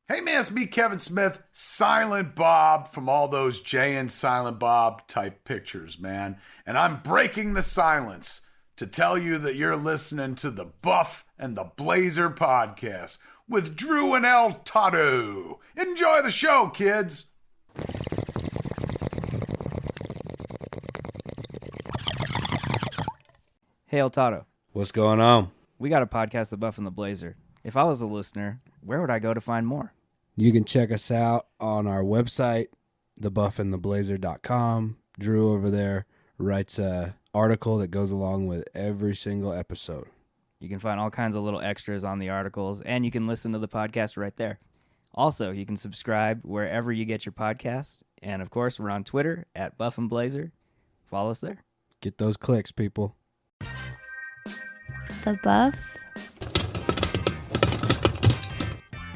Hey man, it's me, Kevin Smith, Silent Bob from all those Jay and Silent Bob type pictures, man. And I'm breaking the silence to tell you that you're listening to the Buff and the Blazer podcast with Drew and Toddo. Enjoy the show, kids. Hey, Toddo. What's going on? We got a podcast, The Buff and the Blazer. If I was a listener, where would I go to find more? You can check us out on our website, thebuffandtheblazer.com. Drew over there writes a article that goes along with every single episode. You can find all kinds of little extras on the articles, and you can listen to the podcast right there. Also, you can subscribe wherever you get your podcasts. And, of course, we're on Twitter at Buff and Blazer. Follow us there. Get those clicks, people. The Buff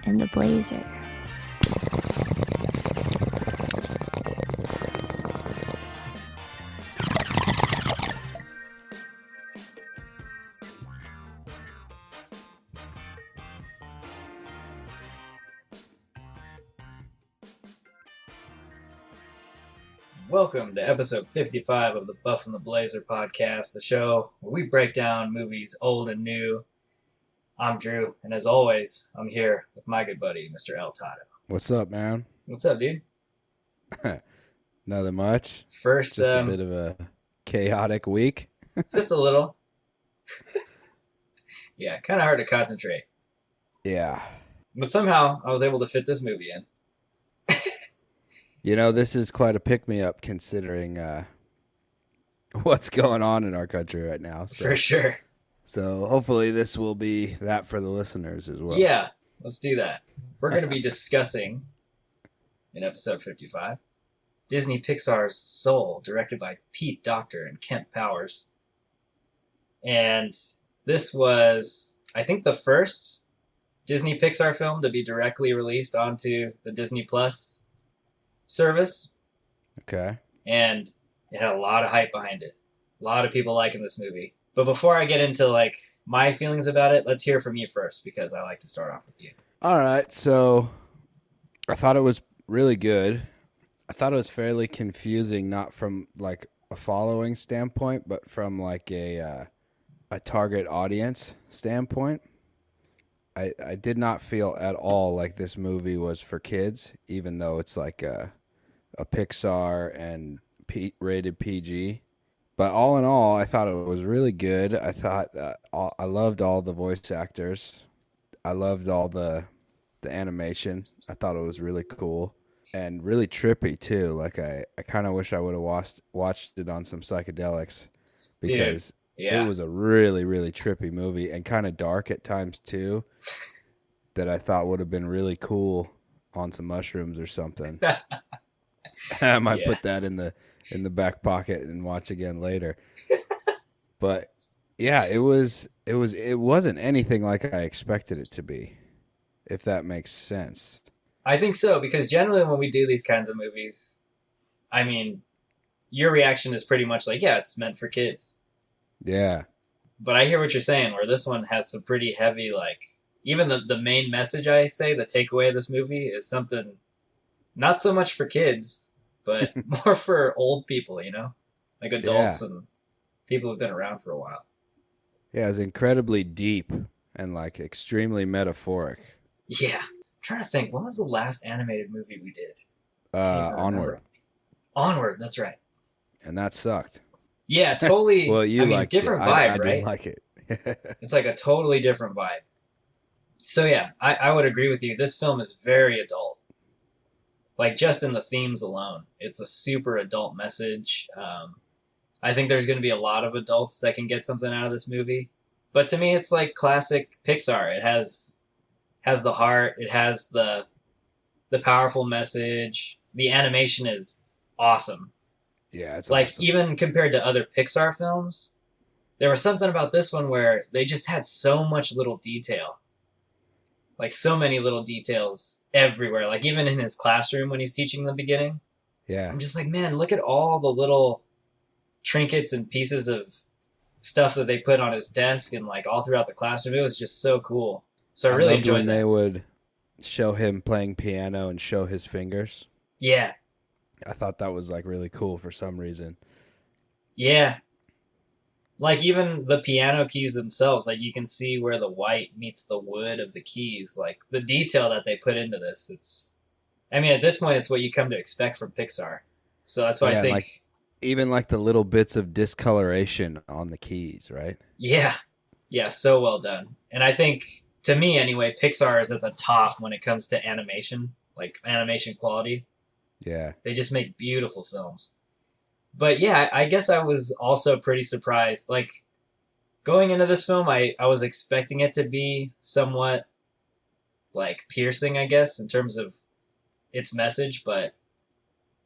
and the Blazer. Welcome to episode 55 of the Buff and the Blazer podcast, the show where we break down movies old and new. I'm Drew, and as always, I'm here with my good buddy, Mr. Toddo. What's up, man? What's up, dude? Nothing much. First, just a bit of a chaotic week. Just a little. Yeah, kind of hard to concentrate. Yeah. But somehow, I was able to fit this movie in. You know, this is quite a pick-me-up considering what's going on in our country right now. So. For sure. So hopefully this will be that for the listeners as well. Yeah, let's do that. We're going to be discussing, in episode 55, Disney Pixar's Soul, directed by Pete Docter and Kent Powers. And this was, I think, the first Disney Pixar film to be directly released onto the Disney Plus service. Okay. And it had a lot of hype behind it. A lot of people liking this movie. But before I get into my feelings about it, let's hear from you first, because I like to start off with you. All right. So I thought it was really good. I thought it was fairly confusing, not from a following standpoint, but from a target audience standpoint. I did not feel at all like this movie was for kids, even though it's a Pixar and rated PG. But all in all, I thought it was really good. I thought I loved all the voice actors. I loved all the animation. I thought it was really cool and really trippy too. I kind of wish I would have watched it on some psychedelics, because it was a really, really trippy movie and kind of dark at times too, that I thought would have been really cool on some mushrooms or something. I might put that in the back pocket and watch again later. But yeah, it wasn't anything like I expected it to be, if that makes sense. I think so, because generally when we do these kinds of movies, I mean, your reaction is pretty much it's meant for kids. Yeah. But I hear what you're saying, where this one has some pretty heavy, even the main message, I say, the takeaway of this movie is something not so much for kids, but more for old people, like adults and people who've been around for a while. Yeah, it was incredibly deep and extremely metaphoric. Yeah. I'm trying to think, when was the last animated movie we did? Onward. Onward, that's right. And that sucked. Yeah, totally. Well, liked different it. vibe, I right? didn't like it. It's a totally different vibe. So yeah, I would agree with you. This film is very adult. Just in the themes alone, it's a super adult message. I think there's going to be a lot of adults that can get something out of this movie. But to me, it's classic Pixar. It has the heart. It has the powerful message. The animation is awesome. Yeah, it's awesome. Even compared to other Pixar films, there was something about this one where they just had so much little detail. So many little details everywhere. Even in his classroom when he's teaching in the beginning. Yeah. I'm just man, look at all the little trinkets and pieces of stuff that they put on his desk and all throughout the classroom. It was just so cool. So I really enjoyed when that. show him playing piano and show his fingers. Yeah. I thought that was like really cool for some reason. Yeah. Like even the piano keys themselves, like you can see where the white meets the wood of the keys. Like the detail that they put into this, I mean, at this point, it's what you come to expect from Pixar. So that's why I think, like even like the little bits of discoloration on the keys, right? yeah, so well done. And I think, to me anyway, Pixar is at the top when it comes to animation, like animation quality. Yeah. They just make beautiful films. But yeah, I guess I was also pretty surprised. Like going into this film, I was expecting it to be somewhat like piercing, I guess, in terms of its message, but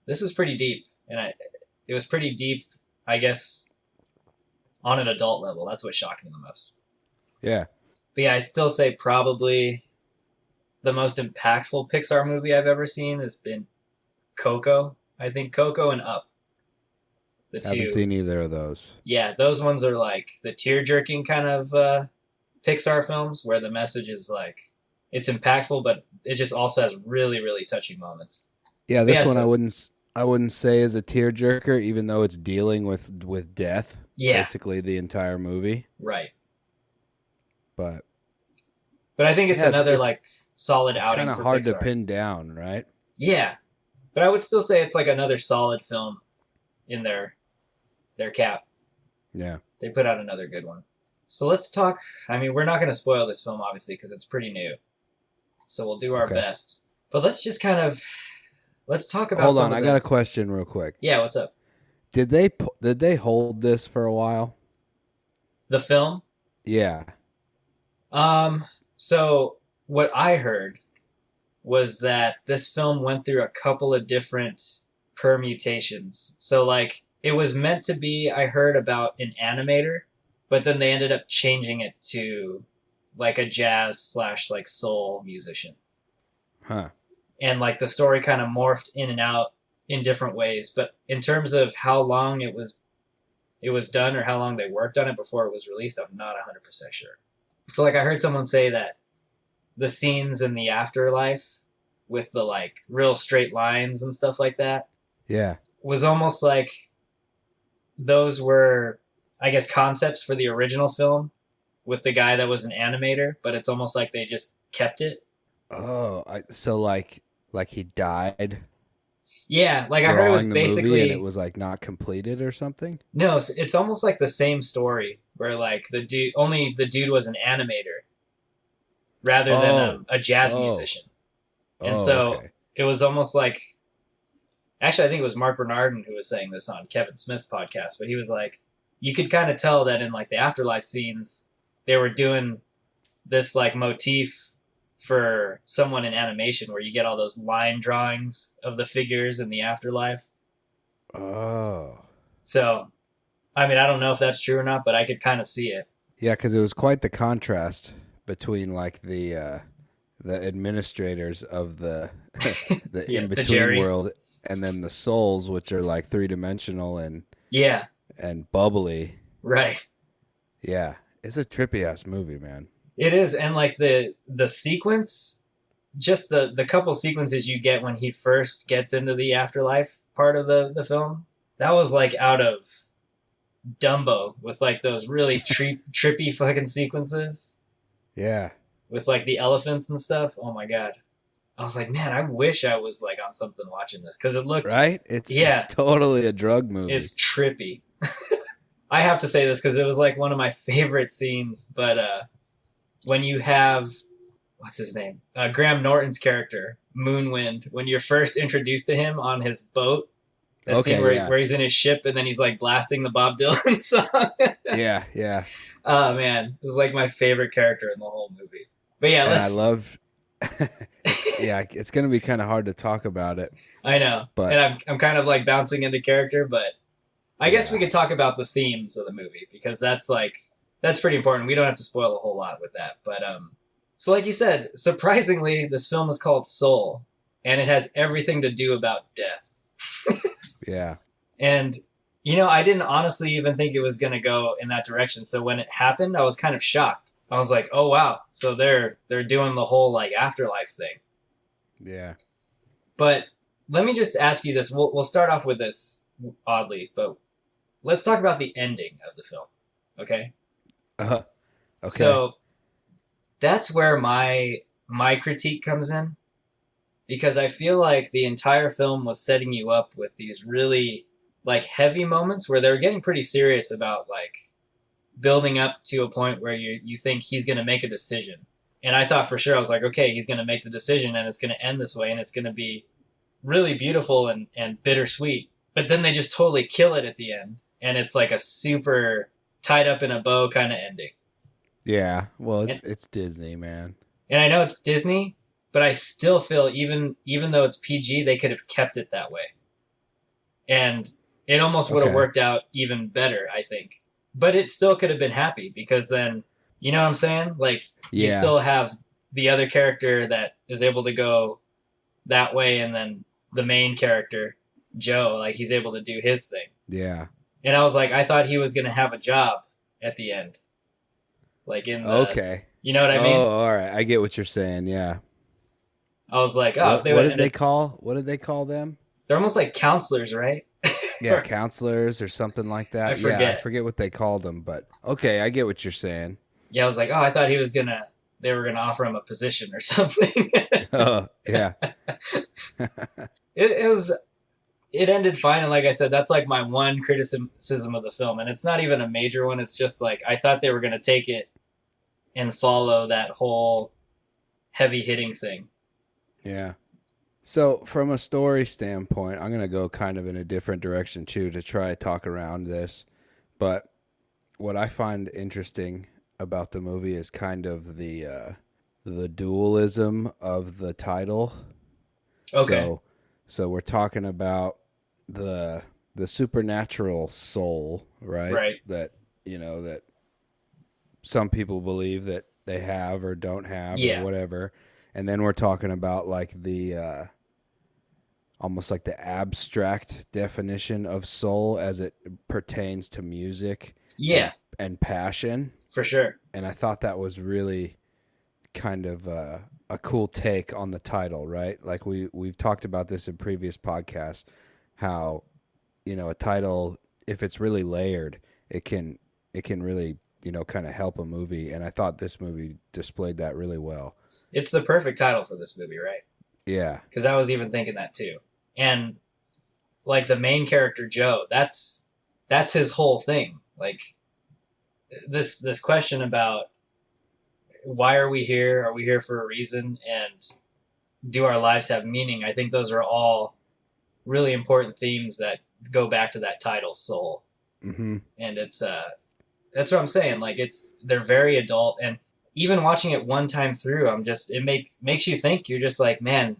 this was pretty deep, and it was pretty deep, I guess, on an adult level. That's what shocked me the most. Yeah. But yeah, I still say probably the most impactful Pixar movie I've ever seen has been Coco. I think Coco and Up. The two. Haven't seen either of those. Yeah, those ones are like the tear-jerking kind of Pixar films where the message is like, it's impactful, but it just also has really, really touching moments. Yeah, this one I wouldn't say is a tearjerker, even though it's dealing with death. Yeah. Basically the entire movie. Right. But I think it's another like solid it's outing kind for of hard Pixar. to pin down, right? Yeah, but I would still say it's like another solid film in their cap. Yeah. They put out another good one. So let's talk. I mean, we're not going to spoil this film, obviously, because it's pretty new. So we'll do our best. But let's just let's talk about. Hold on, I got a question real quick. Yeah, what's up? Did they hold this for a while? The film? Yeah. So what I heard was that this film went through a couple of different permutations. So like it was meant to be, I heard, about an animator, but then they ended up changing it to like a jazz / like soul musician. Huh. And like the story kind of morphed in and out in different ways. But in terms of how long it was done or how long they worked on it before it was released, I'm not 100% sure. So like I heard someone say that the scenes in the afterlife with the like real straight lines and stuff like that, yeah, was almost like those were, I guess, concepts for the original film with the guy that was an animator, but it's almost like they just kept it. Oh, so like he died. Yeah, like I heard it was basically, and it was like not completed or something. No, it's almost like the same story where like the dude was an animator rather than a jazz musician, and so it was almost like, actually I think it was Mark Bernardin who was saying this on Kevin Smith's podcast, but he was like, you could kind of tell that in like the afterlife scenes they were doing this like motif for someone in animation where you get all those line drawings of the figures in the afterlife. Oh. So, I mean, I don't know if that's true or not, but I could kind of see it. Yeah, because it was quite the contrast between like the administrators of the Yeah, in-between world and then the souls, which are like three-dimensional and bubbly. Right. Yeah, it's a trippy-ass movie, man. It is, and like the sequence, just the couple sequences you get when he first gets into the afterlife part of the film, that was like out of Dumbo with like those really trippy fucking sequences. Yeah. With like the elephants and stuff. Oh my god. I was like, man, I wish I was like on something watching this because it looked right. It's totally a drug movie. It's trippy. I have to say this because it was like one of my favorite scenes, but when you have, what's his name? Graham Norton's character, Moonwind, when you're first introduced to him on his boat, that scene where he's in his ship and then he's like blasting the Bob Dylan song. Yeah. Oh, man. This is like my favorite character in the whole movie. But yeah, I love... it's going to be kind of hard to talk about it. I know. But... And I'm kind of like bouncing into character, but I guess we could talk about the themes of the movie because that's pretty important. We don't have to spoil a whole lot with that. But so like you said, surprisingly, this film is called Soul, and it has everything to do about death. Yeah. And, you know, I didn't honestly even think it was going to go in that direction. So when it happened, I was kind of shocked. I was like, oh wow, so they're doing the whole like afterlife thing. Yeah. But let me just ask you this. We'll start off with this oddly, but let's talk about the ending of the film. Okay? Okay. So that's where my critique comes in, because I feel like the entire film was setting you up with these really like heavy moments where they're getting pretty serious about like building up to a point where you think he's going to make a decision. And I thought for sure, I was like, okay, he's going to make the decision and it's going to end this way and it's going to be really beautiful and bittersweet. But then they just totally kill it at the end. And it's like a super tied up in a bow kind of ending. Yeah. Well, And, it's Disney, man. and I know it's Disney, but I still feel even though it's PG, they could have kept it that way. And it almost would have worked out even better, I think. But it still could have been happy, because then, you know what I'm saying? Like, you still have the other character that is able to go that way, and then the main character, Joe, like, he's able to do his thing. Yeah. And I was like, I thought he was going to have a job at the end. Like, in the... You know what I mean? Oh, all right. I get what you're saying, yeah. I was like, oh, what did they call them? They're almost like counselors, right? Yeah, counselors or something like that. I forget. Yeah, I forget what they called them, but okay, I get what you're saying. Yeah, I was like, oh, I thought they were gonna offer him a position or something. Oh, yeah. It ended fine, and like I said, that's like my one criticism of the film, and it's not even a major one. It's just like I thought they were gonna take it and follow that whole heavy hitting thing. Yeah. So from a story standpoint, I'm going to go kind of in a different direction too to try to talk around this. But what I find interesting about the movie is kind of the dualism of the title. Okay. So we're talking about the supernatural soul, right? Right. That, that some people believe that they have or don't have or whatever. And then we're talking about like the almost like the abstract definition of soul as it pertains to music. Yeah. And passion. For sure. And I thought that was really kind of a cool take on the title, right? Like we've talked about this in previous podcasts, how, a title, if it's really layered, it can really, kind of help a movie. And I thought this movie displayed that really well. It's the perfect title for this movie, right? Yeah. Because I was even thinking that too. And like the main character, Joe, that's his whole thing. Like this question about why are we here? Are we here for a reason? And do our lives have meaning? I think those are all really important themes that go back to that title, Soul. Mm-hmm. And it's that's what I'm saying. Like they're very adult, and even watching it one time through, it makes you think. You're just like, man,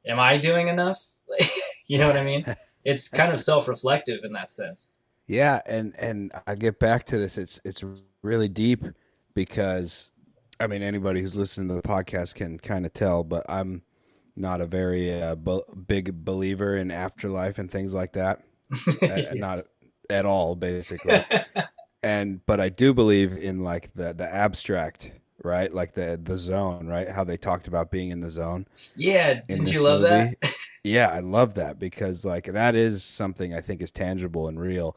am I doing enough? Like, you know what I mean? It's kind of self-reflective in that sense. Yeah, and I get back to this. It's really deep because, I mean, anybody who's listening to the podcast can kind of tell, but I'm not a very big believer in afterlife and things like that. Not at all, basically. But I do believe in like the abstract, right? Like the zone, right? How they talked about being in the zone. Yeah, didn't you love that? Yeah, I love that because like that is something I think is tangible and real,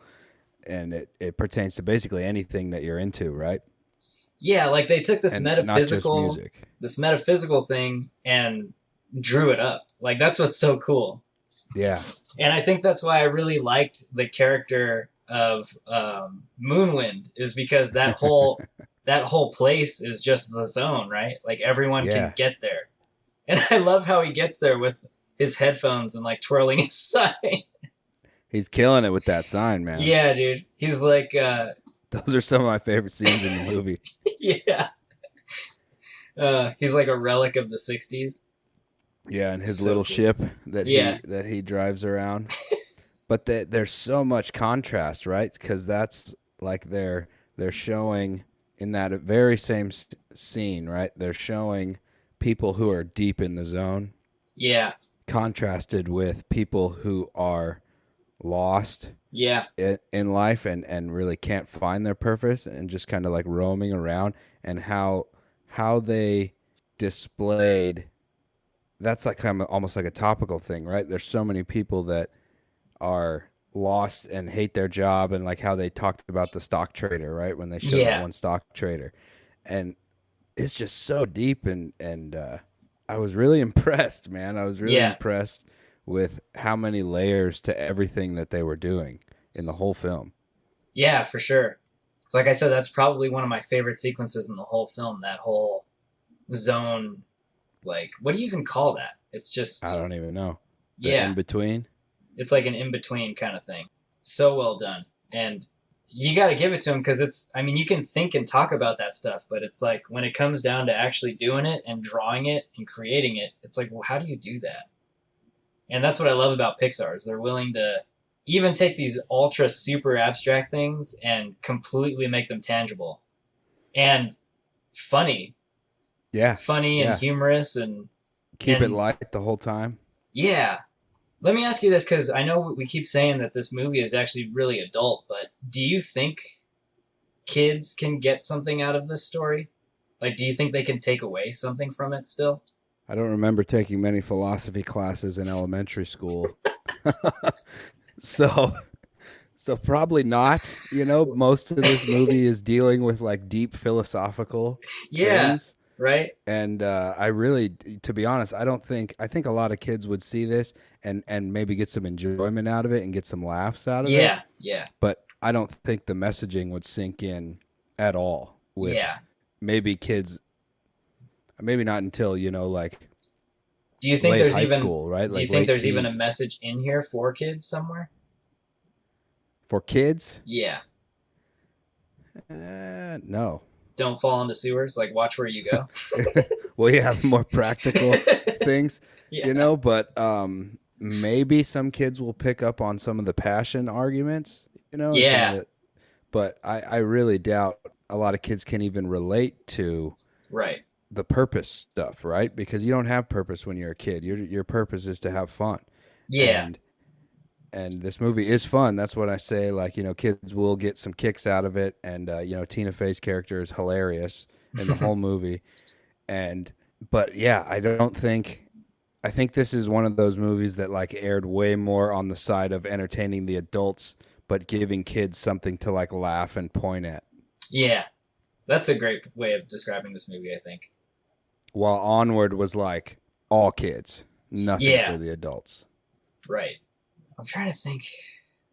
and it pertains to basically anything that you're into, right? Yeah, like they took this metaphysical, not just music. This metaphysical thing and drew it up. Like that's what's so cool. Yeah, and I think that's why I really liked the character of Moonwind, is because that whole place is just the zone, right? Like everyone can get there, and I love how he gets there with his headphones and like twirling his sign. He's killing it with that sign, man. Yeah, dude. He's like those are some of my favorite scenes in the movie. Yeah. He's like a relic of the 60s. Yeah, and his little ship that he drives around. But there's so much contrast, right? Because that's like they're showing in that very same scene, right? They're showing people who are deep in the zone. Yeah. Contrasted with people who are lost Yeah. in life and really can't find their purpose and just kind of like roaming around, and how they displayed that's like kind of almost like a topical thing, right? There's so many people that are lost and hate their job, and like how they talked about the stock trader, right? When they showed that Yeah. one stock trader, and it's just so deep, and I was really impressed, man. I was really Yeah. impressed with how many layers to everything that they were doing in the whole film. Yeah, for sure. Like I said, that's probably one of my favorite sequences in the whole film. That whole zone, like, what do you even call that? It's I just, don't even know. The yeah, in between. it's like an in between kind of thing. So well done. And you got to give it to him because it's, I mean, you can think and talk about that stuff, but it's like when it comes down to actually doing it and drawing it and creating it, it's like, well, how do you do that? And that's what I love about Pixar is they're willing to even take these ultra super abstract things and completely make them tangible and funny, Yeah. funny and Yeah. humorous Keep it and light the whole time. yeah. Let me ask you this because I know we keep saying that this movie is actually really adult, but do you think kids can get something out of this story? Like, do you think they can take away something from it still? I don't remember taking many philosophy classes in elementary school. So so probably not. You know, most of this movie is dealing with like deep philosophical Yeah, things. right? And I really, to be honest, I think a lot of kids would see this and maybe get some enjoyment out of it and get some laughs out of it. Yeah, yeah, But I don't think the messaging would sink in at all with yeah. maybe kids, maybe not until, you know, like Do you think late there's high even school, right? do you Like think late there's even a teens. message in here for kids somewhere? For kids, Yeah. no. Don't fall into sewers, like watch where you go. Well, yeah, more practical things, you Yeah. know, but maybe some kids will pick up on some of the passion arguments, you know, and some of Yeah, the, but I really doubt a lot of kids can even relate to right. the purpose stuff, right? Because you don't have purpose when you're a kid. Your purpose is to have fun. Yeah. And this movie is fun. That's what I say. Like, you know, kids will get some kicks out of it, and you know, Tina Fey's character is hilarious in the whole movie. And but yeah, I think this is one of those movies that like aired way more on the side of entertaining the adults, but giving kids something to like laugh and point at. Yeah. That's a great way of describing this movie, I think. While Onward was like all kids, nothing Yeah, for the adults. right. I'm trying to think.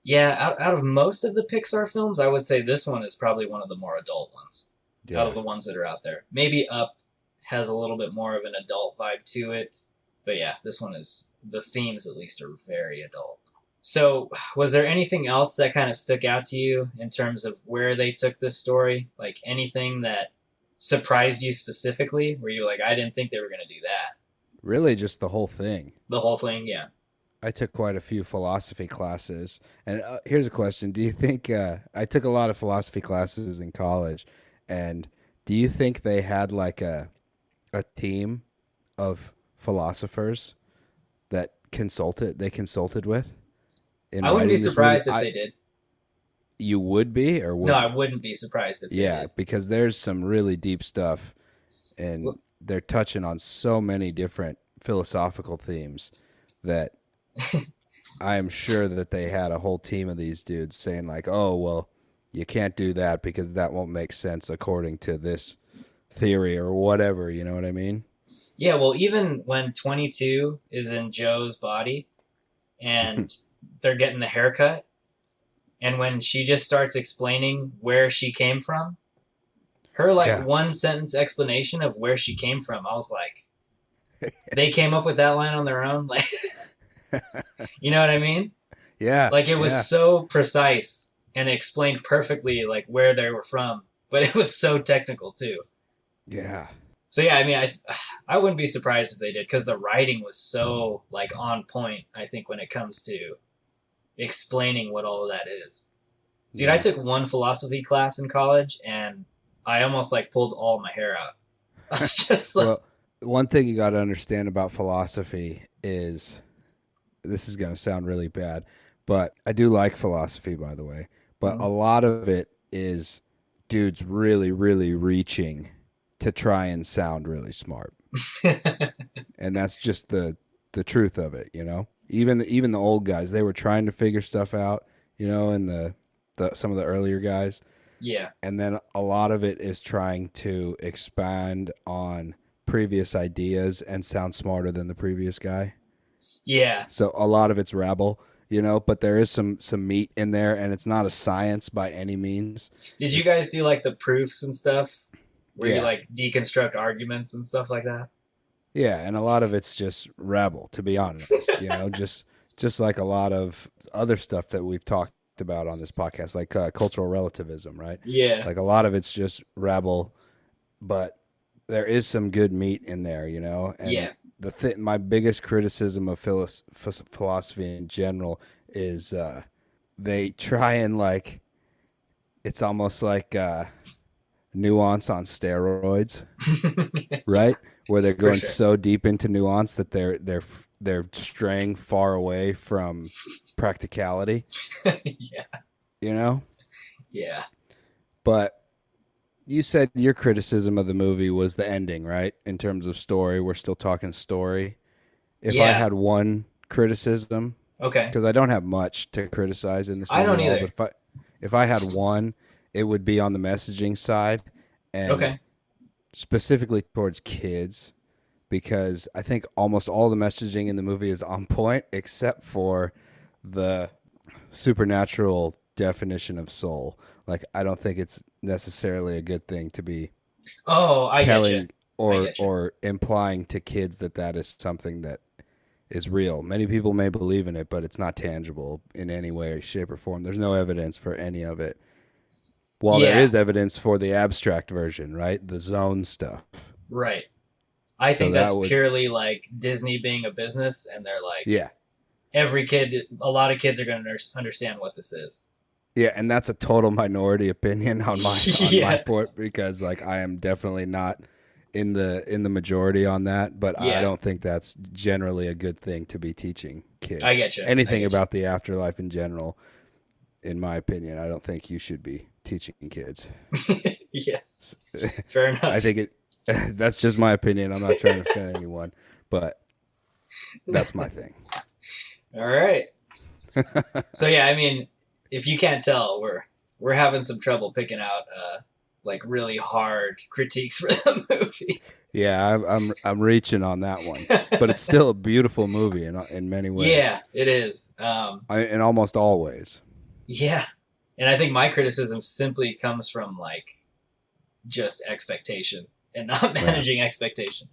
Yeah, out of most of the Pixar films, I would say this one is probably one of the more adult ones out of Yeah. the ones that are out there. Maybe Up has a little bit more of an adult vibe to it. But yeah, this one is, the themes at least are very adult. So, was there anything else that kind of stuck out to you in terms of where they took this story? Like anything that surprised you specifically, where you were like, I didn't think they were going to do that? Really just the whole thing. The whole thing, yeah. I took quite a few philosophy classes. And here's a question. Do you think I took a lot of philosophy classes in college, and do you think they had like a team of philosophers that consulted with in I wouldn't be writing this movie? surprised if they did. You would be or No, I wouldn't? wouldn't be surprised if they Yeah, did. because there's some really deep stuff, and Well, they're touching on so many different philosophical themes that I am sure that they had a whole team of these dudes saying like, "Oh, well, you can't do that because that won't make sense according to this theory or whatever." You know what I mean? yeah, well, even when 22 is in Joe's body and they're getting the haircut, and when she just starts explaining where she came from, her like Yeah, one sentence explanation of where she came from, I was like, they came up with that line on their own. Like, you know what I mean? yeah, Like it was yeah, so precise and explained perfectly like where they were from, but it was so technical too. yeah, So yeah, I mean, I wouldn't be surprised if they did because the writing was so like on point. I think when it comes to explaining what all of that is, dude, I yeah. took one philosophy class in college and I almost like pulled all my hair out. I was just like, Well, one thing you got to understand about philosophy is this is going to sound really bad, But I do like philosophy, by the way. But a lot of it is dudes really, really reaching to try and sound really smart. And that's just the truth of it, you know? Even the old guys, they were trying to figure stuff out, you know, and the some of the earlier guys. Yeah. And then a lot of it is trying to expand on previous ideas and sound smarter than the previous guy. Yeah. So a lot of it's rabble, you know, but there is some meat in there, and it's not a science by any means. Did you guys do like the proofs and stuff where you Yeah. like deconstruct arguments and stuff like that? Yeah, and a lot of it's just rabble, to be honest, you know, just like a lot of other stuff that we've talked about on this podcast, like cultural relativism, right? Yeah. Like a lot of it's just rabble, but there is some good meat in there, you know? And Yeah. my biggest criticism of philosophy in general is they try and like, it's almost like nuance on steroids, right? Where they're going sure. so deep into nuance that they're straying far away from practicality, Yeah. you know? Yeah. But you said your criticism of the movie was the ending, right? In terms of story, we're still talking story. If I Yeah. had one criticism, Okay. because I don't have much to criticize in this movie I don't at all, either. but if I had one, it would be on the messaging side, and Okay. specifically towards kids, because I think almost all the messaging in the movie is on point, except for the supernatural definition of soul. Like, I don't think it's necessarily a good thing to be Oh, I get you. telling or implying to kids that is something that is real. Many people may believe in it, but it's not tangible in any way, shape, or form. There's no evidence for any of it. While there Yeah. is evidence for the abstract version, right? The zone stuff. Right. I So think that that's would- purely like Disney being a business, and they're like, Yeah. a lot of kids are going to understand what this is. Yeah, and that's a total minority opinion on my Yeah. part, because like I am definitely not in the majority on that, but Yeah. I don't think that's generally a good thing to be teaching kids. I get you. Anything about the afterlife in general, in my opinion, I don't think you should be teaching kids. Yeah. Fair enough. I think that's just my opinion. I'm not trying to offend anyone, but that's my thing. All right. So yeah, I mean, if you can't tell, we're having some trouble picking out like really hard critiques for the movie. Yeah, I'm reaching on that one, but it's still a beautiful movie in many ways. Yeah, it is. In almost all ways. Yeah, and I think my criticism simply comes from like just expectation and not managing expectation.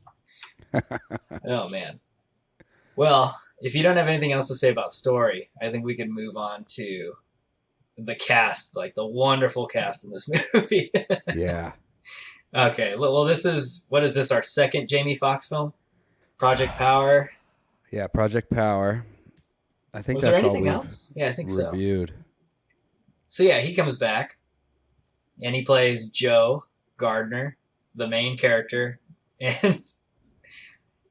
Oh man. Well, if you don't have anything else to say about story, I think we can move on to the cast, like the wonderful cast in this movie. Yeah. Okay, well, what is this, our second Jamie Foxx film? Project Power? Yeah, Project Power. I think Was there that's all anything we've else? Yeah, I think so. reviewed. So yeah, he comes back, and he plays Joe Gardner, the main character, and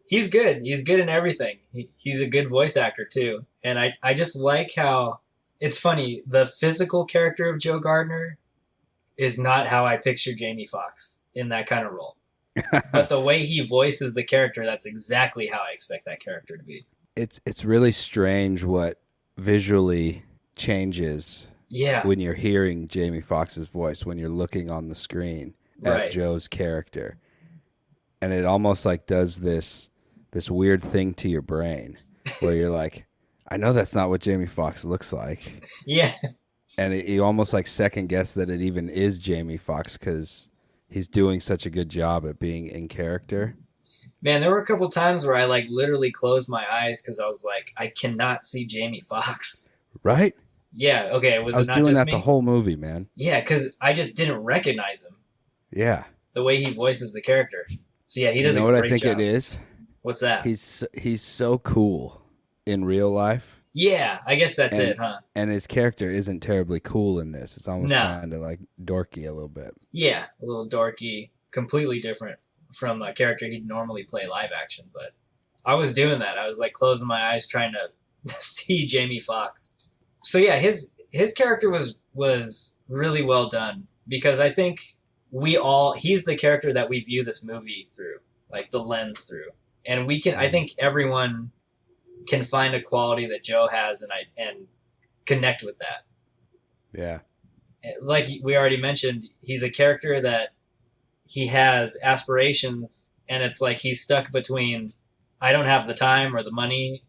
he's good. He's good in everything. He's a good voice actor too, and I just like how it's funny. The physical character of Joe Gardner is not how I picture Jamie Foxx in that kind of role, but the way he voices the character, that's exactly how I expect that character to be. It's really strange what visually changes Yeah, when you're hearing Jamie Foxx's voice, when you're looking on the screen at right. Joe's character. And it almost like does this weird thing to your brain where you're like, I know that's not what Jamie Foxx looks like. Yeah, And you almost like second guess that it even is Jamie Foxx because he's doing such a good job at being in character. man, there were a couple times where I like literally closed my eyes because I was like, I cannot see Jamie Foxx. Right? Yeah, okay, I was it not doing just that me? the whole movie, man. Yeah, because I just didn't recognize him, Yeah. the way he voices the character. So yeah, he does You know a what great I think job. it is? What's that? He's so cool in real life. Yeah, I guess that's And- it, huh? And his character isn't terribly cool in this. It's almost No. kind of like dorky a little bit. Yeah, a little dorky, completely different from a character he'd normally play live action. But I was doing that. I was like closing my eyes trying to see Jamie Foxx. So yeah, his character was really well done because I think he's the character that we view this movie through, like the lens through. And I think everyone can find a quality that Joe has and connect with that. Yeah. Like we already mentioned, he's a character that he has aspirations, and it's like he's stuck between I don't have the time or the money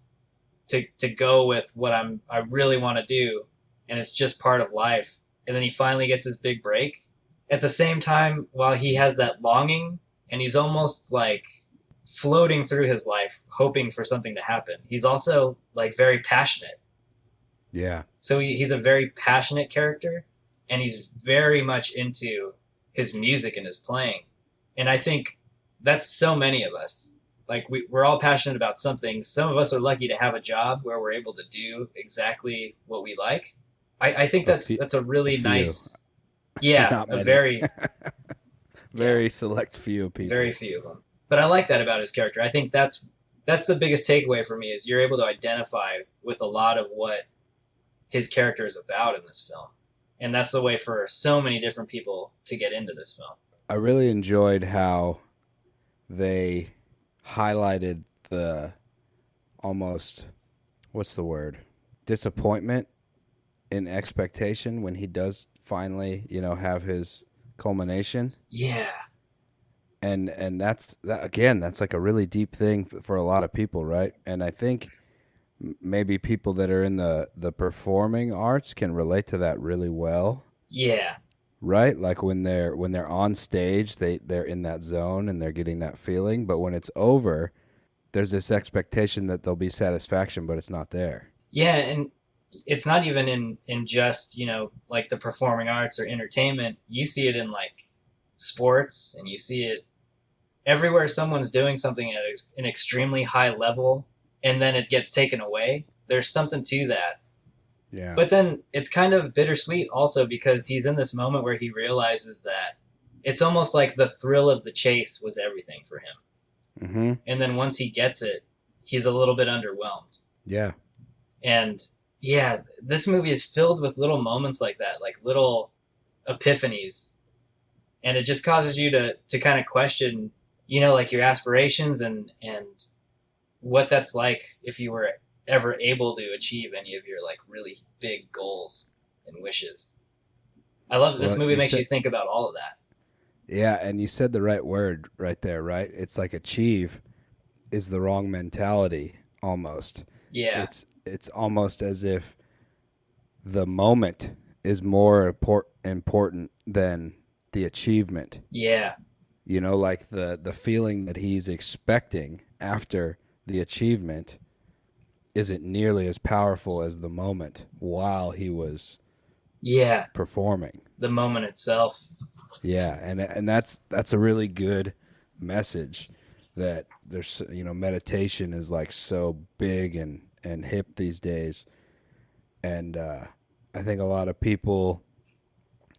to go with what I really want to do, and it's just part of life. And then he finally gets his big break. At the same time, while he has that longing, and he's almost like floating through his life, hoping for something to happen, he's also like very passionate. Yeah. So he's a very passionate character, and he's very much into his music and his playing. And I think that's so many of us. Like we're all passionate about something. Some of us are lucky to have a job where we're able to do exactly what we like. I think that's a really nice, yeah, Not a many. very select few people. very few of them. But I like that about his character. I think that's the biggest takeaway for me is you're able to identify with a lot of what his character is about in this film. And that's the way for so many different people to get into this film. I really enjoyed how they highlighted the almost, what's the word? Disappointment in expectation when he does finally, have his culmination. Yeah. And that's like a really deep thing for a lot of people, right? And I think maybe people that are in the performing arts can relate to that really well. Yeah. Right? Like when they're on stage, they're in that zone and they're getting that feeling, but when it's over, there's this expectation that there'll be satisfaction, but it's not there. Yeah, and it's not even in just, like the performing arts or entertainment. You see it in like sports, and you see it everywhere someone's doing something at an extremely high level and then it gets taken away. There's something to that. Yeah. But then it's kind of bittersweet also because he's in this moment where he realizes that it's almost like the thrill of the chase was everything for him. Mm-hmm. And then once he gets it, he's a little bit underwhelmed. Yeah. And yeah, this movie is filled with little moments like that, like little epiphanies. And it just causes you to kind of question, like your aspirations and what that's like if you were ever able to achieve any of your like really big goals and wishes. I love that this movie makes you think about all of that. Yeah, and you said the right word right there, right? It's like achieve is the wrong mentality almost. Yeah. It's almost as if the moment is more important than the achievement. Yeah. Like the feeling that he's expecting after the achievement isn't nearly as powerful as the moment while he was performing. The moment itself. Yeah, and that's a really good message that there's meditation is like so big and hip these days, and I think a lot of people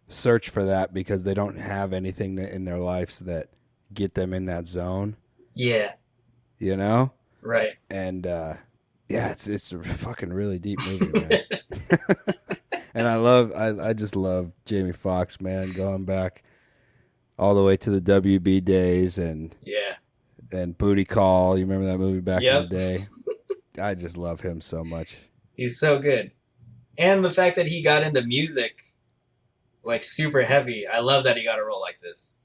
search for that because they don't have anything in their lives that get them in that zone. Yeah. Right. And it's a fucking really deep movie, man. And I just love Jamie Foxx, man, going back all the way to the WB days and Booty Call. You remember that movie back in the day? I just love him so much. He's so good. And the fact that he got into music like super heavy. I love that he got a role like this.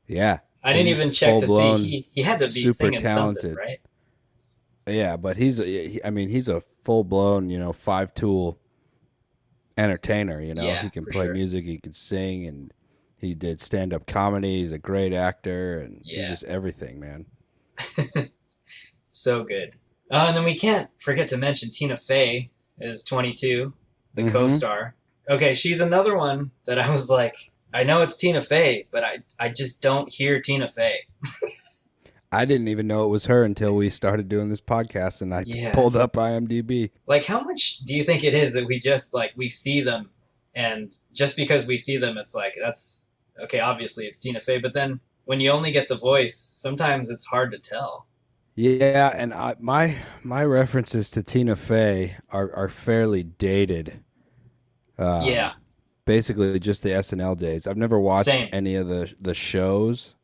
Yeah. I didn't even check to see he had to be singing talented. something, right? Yeah, but he's a full-blown, five-tool entertainer, Yeah, he can play sure. music, he can sing, and he did stand-up comedy. He's a great actor, and he's just everything, man. So good. And then we can't forget to mention Tina Fey is 22, the co-star. Okay, she's another one that I was like, I know it's Tina Fey, but I just don't hear Tina Fey. I didn't even know it was her until we started doing this podcast, and I pulled up IMDb. Like, how much do you think it is that we just, like, we see them, and just because we see them, it's like, that's, okay, obviously it's Tina Fey, but then when you only get the voice, sometimes it's hard to tell. Yeah, and my references to Tina Fey are fairly dated Yeah, Basically just the SNL days. I've never watched same. any of the shows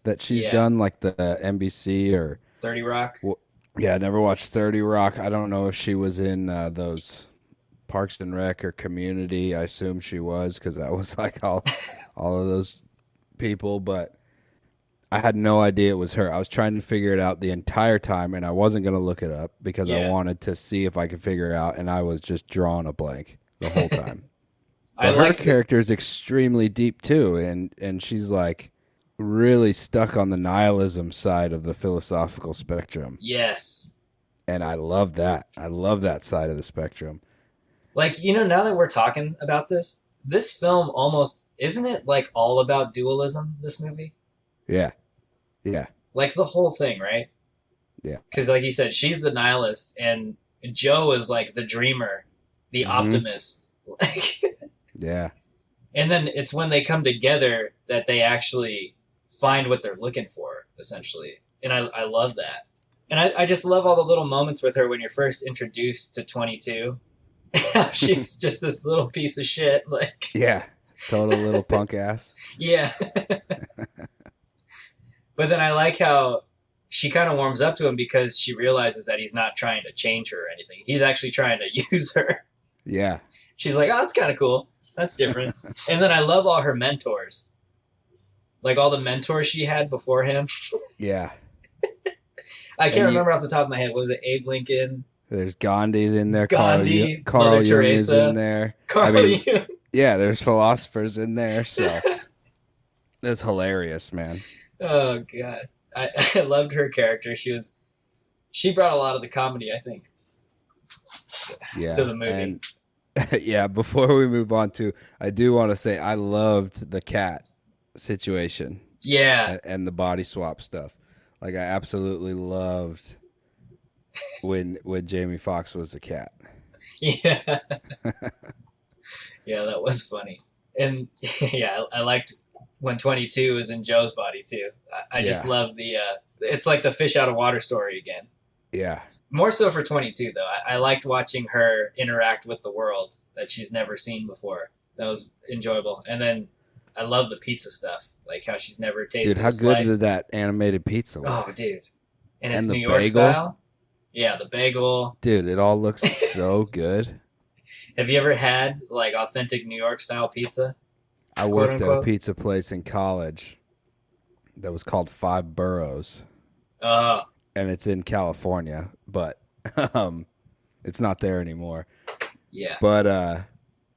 that she's Yeah. done, like the NBC or 30 Rock. yeah, I never watched 30 Rock. I don't know if she was in those Parks and Rec or Community. I assume she was because that was like all of those people, but I had no idea it was her. I was trying to figure it out the entire time, and I wasn't going to look it up because I Yeah. wanted to see if I could figure it out, and I was just drawing a blank the whole time. I But her like character is extremely deep too, and she's like really stuck on the nihilism side of the philosophical spectrum, Yes. and I love that. I love that side of the spectrum. Like, you know, now that we're talking about this film almost, isn't it like all about dualism, this movie? Yeah, yeah, Like the whole thing, right? yeah. Because, like you said, she's the nihilist, and Joe is like the dreamer, the Mhm. optimist. Yeah, And then it's when they come together that they actually find what they're looking for, essentially. And I love that. And I just love all the little moments with her when you're first introduced to 22. She's just this little piece of shit. Like, yeah. Total little punk ass. yeah. But then I like how she kind of warms up to him because she realizes that he's not trying to change her or anything. He's actually trying to use her. Yeah, She's like, oh, that's kind of cool. That's different. And then I love all her mentors. Like all the mentors she had before him. yeah. I can't And you- remember off the top of my head. Was it Abe Lincoln? There's Gandhi's in there. Gandhi, Carl Mother Jung is Teresa, in there. Carl Jung. Yeah, there's philosophers in there, so that's hilarious, man. Oh god, I loved her character. She brought a lot of the comedy, I think, Yeah, to the movie. And yeah, before we move on to, I do want to say I loved the cat situation Yeah, and the body swap stuff. Like I absolutely loved when Jamie Foxx was the cat. yeah, yeah. That was funny, and yeah, I liked when 22 was in Joe's body too. I just Yeah. love the. It's like the fish out of water story again. Yeah, More so for 22 though. I liked watching her interact with the world that she's never seen before. That was enjoyable. And then I love the pizza stuff, like how she's never tasted. dude, how a good slice. did that animated pizza look? Oh, dude, and it's And the New York bagel? style. Yeah, the bagel. Dude, it all looks so good. Have you ever had like authentic New York style pizza? I worked at a unquote? pizza place in college that was called Five Boroughs, Oh, and it's in California, but it's not there anymore. yeah. But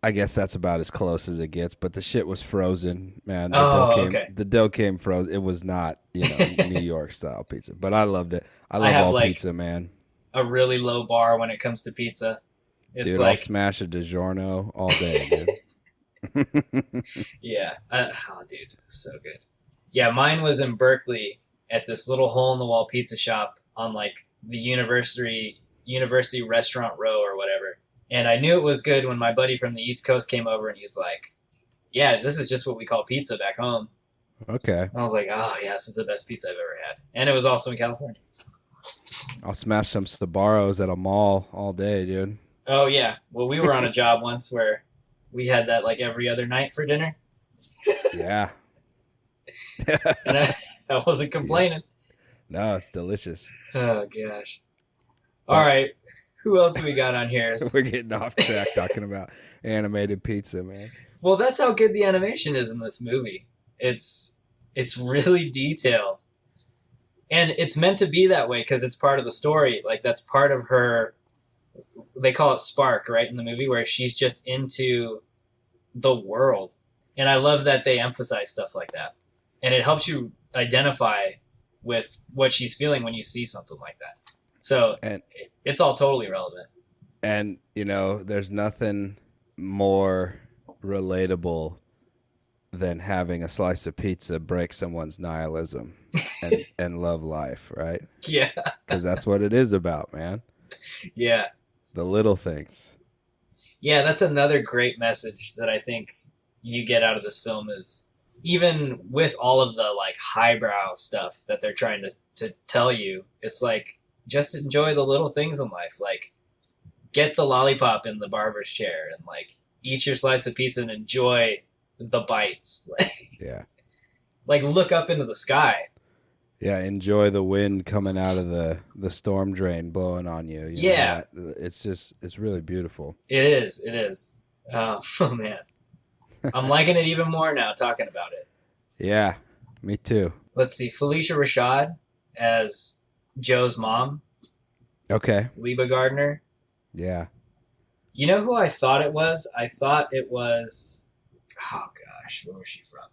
I guess that's about as close as it gets. But the shit was frozen, man. Okay. The dough came frozen. It was not, New York style pizza. But I loved it. I love have, all like, pizza, man. A really low bar when it comes to pizza. It's Dude, I'll like, smash a DiGiorno all day, dude. yeah. Oh, dude, so good. Yeah, mine was in Berkeley at this little hole in the wall pizza shop on like the university restaurant row or whatever. And I knew it was good when my buddy from the East Coast came over and he's like, "Yeah, this is just what we call pizza back home." Okay. And I was like, "Oh yeah, this is the best pizza I've ever had." And it was also in California. I'll smash some Sbarros at a mall all day, dude. Oh yeah. Well, we were on a job once where we had that like every other night for dinner, Yeah. and I wasn't complaining. No, it's delicious. Oh gosh. All right. Who else we got on here? We're getting off track talking about animated pizza, man. Well, that's how good the animation is in this movie. It's really detailed. And it's meant to be that way because it's part of the story. Like that's part of her, they call it spark, right, in the movie, where she's just into the world. And I love that they emphasize stuff like that. And it helps you identify with what she's feeling when you see something like that. So And it's all totally relevant. And, there's nothing more relatable than having a slice of pizza break someone's nihilism and love life, right? Yeah. Because that's what it is about, man. Yeah. The little things. Yeah, that's another great message that I think you get out of this film is even with all of the like highbrow stuff that they're trying to tell you, it's like just enjoy the little things in life. Like get the lollipop in the barber's chair and like eat your slice of pizza and enjoy the bites. Yeah. Like look up into the sky. Yeah, enjoy the wind coming out of the storm drain blowing on you. Yeah. It's really beautiful. It is. It is. Oh man, I'm liking it even more now talking about it. Yeah, me too. Let's see, Felicia Rashad as Joe's mom, Okay. Leba Gardner. Yeah. You know who I thought it was? I thought it was. Oh gosh, where was she from?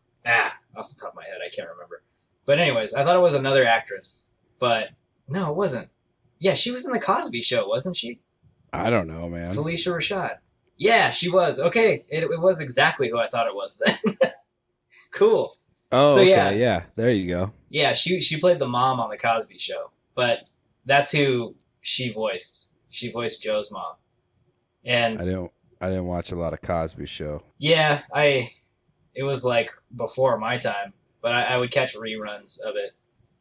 Off the top of my head, I can't remember. But anyways, I thought it was another actress, but no, it wasn't. Yeah, she was in the Cosby Show, wasn't she? I don't know, man. Felicia Rashad. Yeah, she was. Okay, it was exactly who I thought it was then. Cool. Oh, So, okay. yeah. Yeah, there you go. Yeah, she played the mom on the Cosby Show, but that's who she voiced. She voiced Joe's mom. And I didn't watch a lot of Cosby Show. yeah, it was like before my time, but I would catch reruns of it.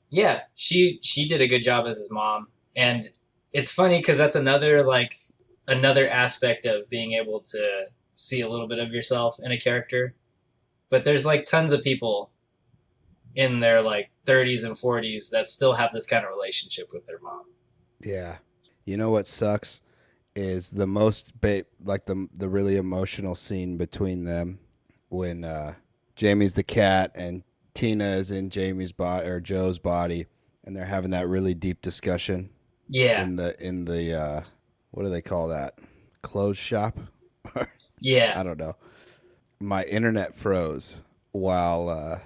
Yeah, she did a good job as his mom, and it's funny because that's another aspect of being able to see a little bit of yourself in a character. But there's like tons of people in their like 30s and 40s that still have this kind of relationship with their mom. Yeah. You know what sucks is the the really emotional scene between them when Jamie's the cat and Tina is in Jamie's body or Joe's body, and they're having that really deep discussion. Yeah. In the what do they call that? Clothes shop? Yeah. I don't know. My internet froze while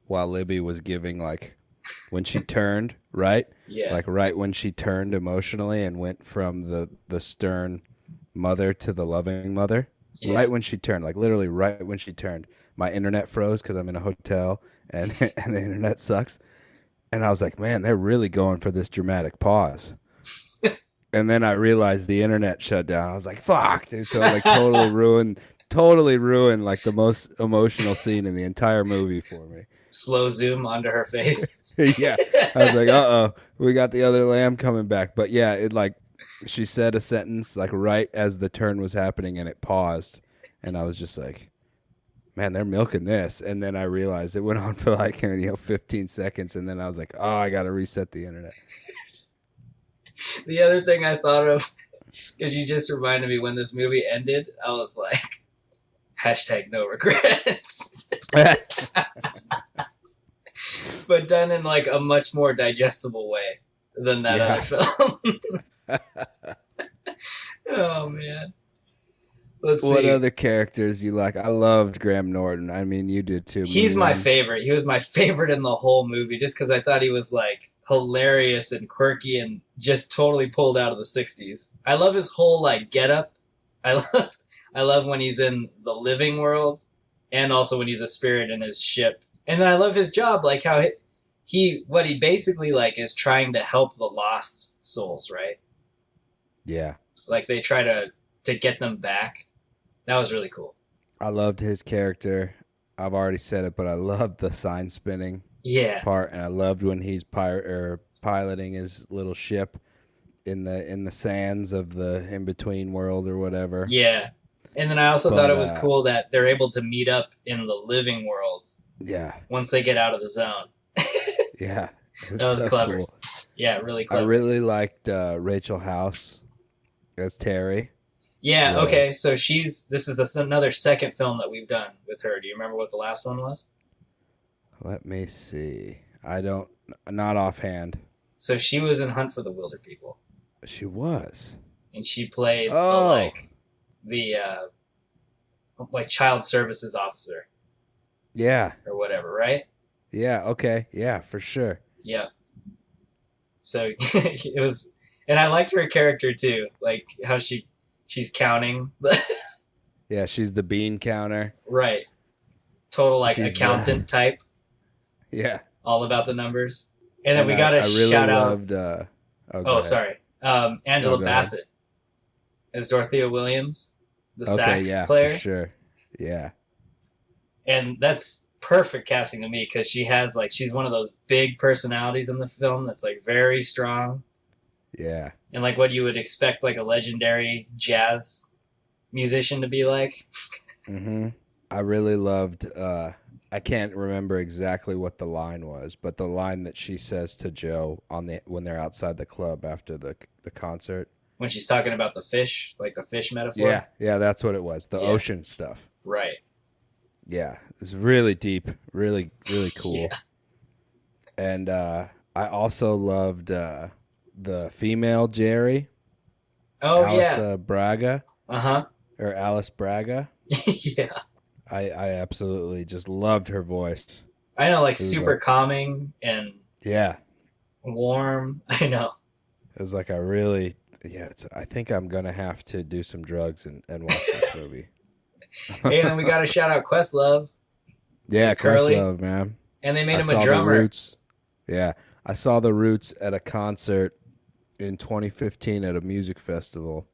Libby was giving when she turned, right? Yeah. Like right when she turned emotionally and went from the stern mother to the loving mother. Yeah. Right when she turned, like literally right when she turned, my internet froze because I'm in a hotel and and the internet sucks. And I was like, man, they're really going for this dramatic pause. And then I realized the internet shut down. I was like, fuck, dude. So totally ruined like the most emotional scene in the entire movie for me. Slow zoom onto her face. Yeah. I was like, uh-oh, we got the other lamb coming back. But yeah, she said a sentence right as the turn was happening and it paused. And I was just like, man, they're milking this. And then I realized it went on for 15 seconds. And then I was like, oh, I got to reset the internet. The other thing I thought of, because you just reminded me when this movie ended, I was like, hashtag no regrets. But done in a much more digestible way than that other film. Oh, man. Let's see. What other characters you like? I loved Graham Norton. I mean, you did too. He's my favorite. He was my favorite in the whole movie just because I thought he was hilarious and quirky and just totally pulled out of the 60s. I love his whole getup. I love when he's in the living world and also when he's a spirit in his ship. And then I love his job, how he basically is trying to help the lost souls, right? Yeah. They try to get them back. That was really cool. I loved his character. I've already said it, but I loved the sign spinning part, and I loved when he's piloting his little ship in the sands of the in-between world or whatever. Yeah. And then I also thought it was cool that they're able to meet up in the living world. Yeah. Once they get out of the zone. Yeah. That was so clever. Cool. Yeah, really clever. I really liked Rachel House as Terry. Yeah, okay. So this is another second film that we've done with her. Do you remember what the last one was? Let me see. Not offhand. So she was in Hunt for the Wilder People. She was. And she played the child services officer. Yeah. Or whatever, right? Yeah, okay. Yeah, for sure. Yeah. So it was, and I liked her character too, how she's counting. Yeah, she's the bean counter. Right. Total accountant type. Yeah. All about the numbers. And then we got to shout out. Sorry. Angela Bassett as Dorothea Williams, the sax player. For sure. Yeah. And that's perfect casting to me because she has she's one of those big personalities in the film that's very strong. Yeah. And what you would expect a legendary jazz musician to be like. Mm-hmm. I really loved. I can't remember exactly what the line was, but the line that she says to Joe when they're outside the club after the concert. When she's talking about the fish, like the fish metaphor. Yeah, that's what it was. The Yeah. ocean stuff. Right. Yeah, it's really deep, really, really cool. Yeah. And I also loved the female Jerry, Oh Alice Braga, yeah. or Alice Braga. Yeah. I absolutely just loved her voice. I know, like It was super like- calming and Yeah, warm. I know. it was like I think I'm gonna have to do some drugs and watch this movie. Hey, and then we got to shout out Questlove. Yeah, It's Curly. Questlove, man. And they made I him saw a drummer. The Roots. Yeah, I saw the Roots at a concert in 2015 at a music festival,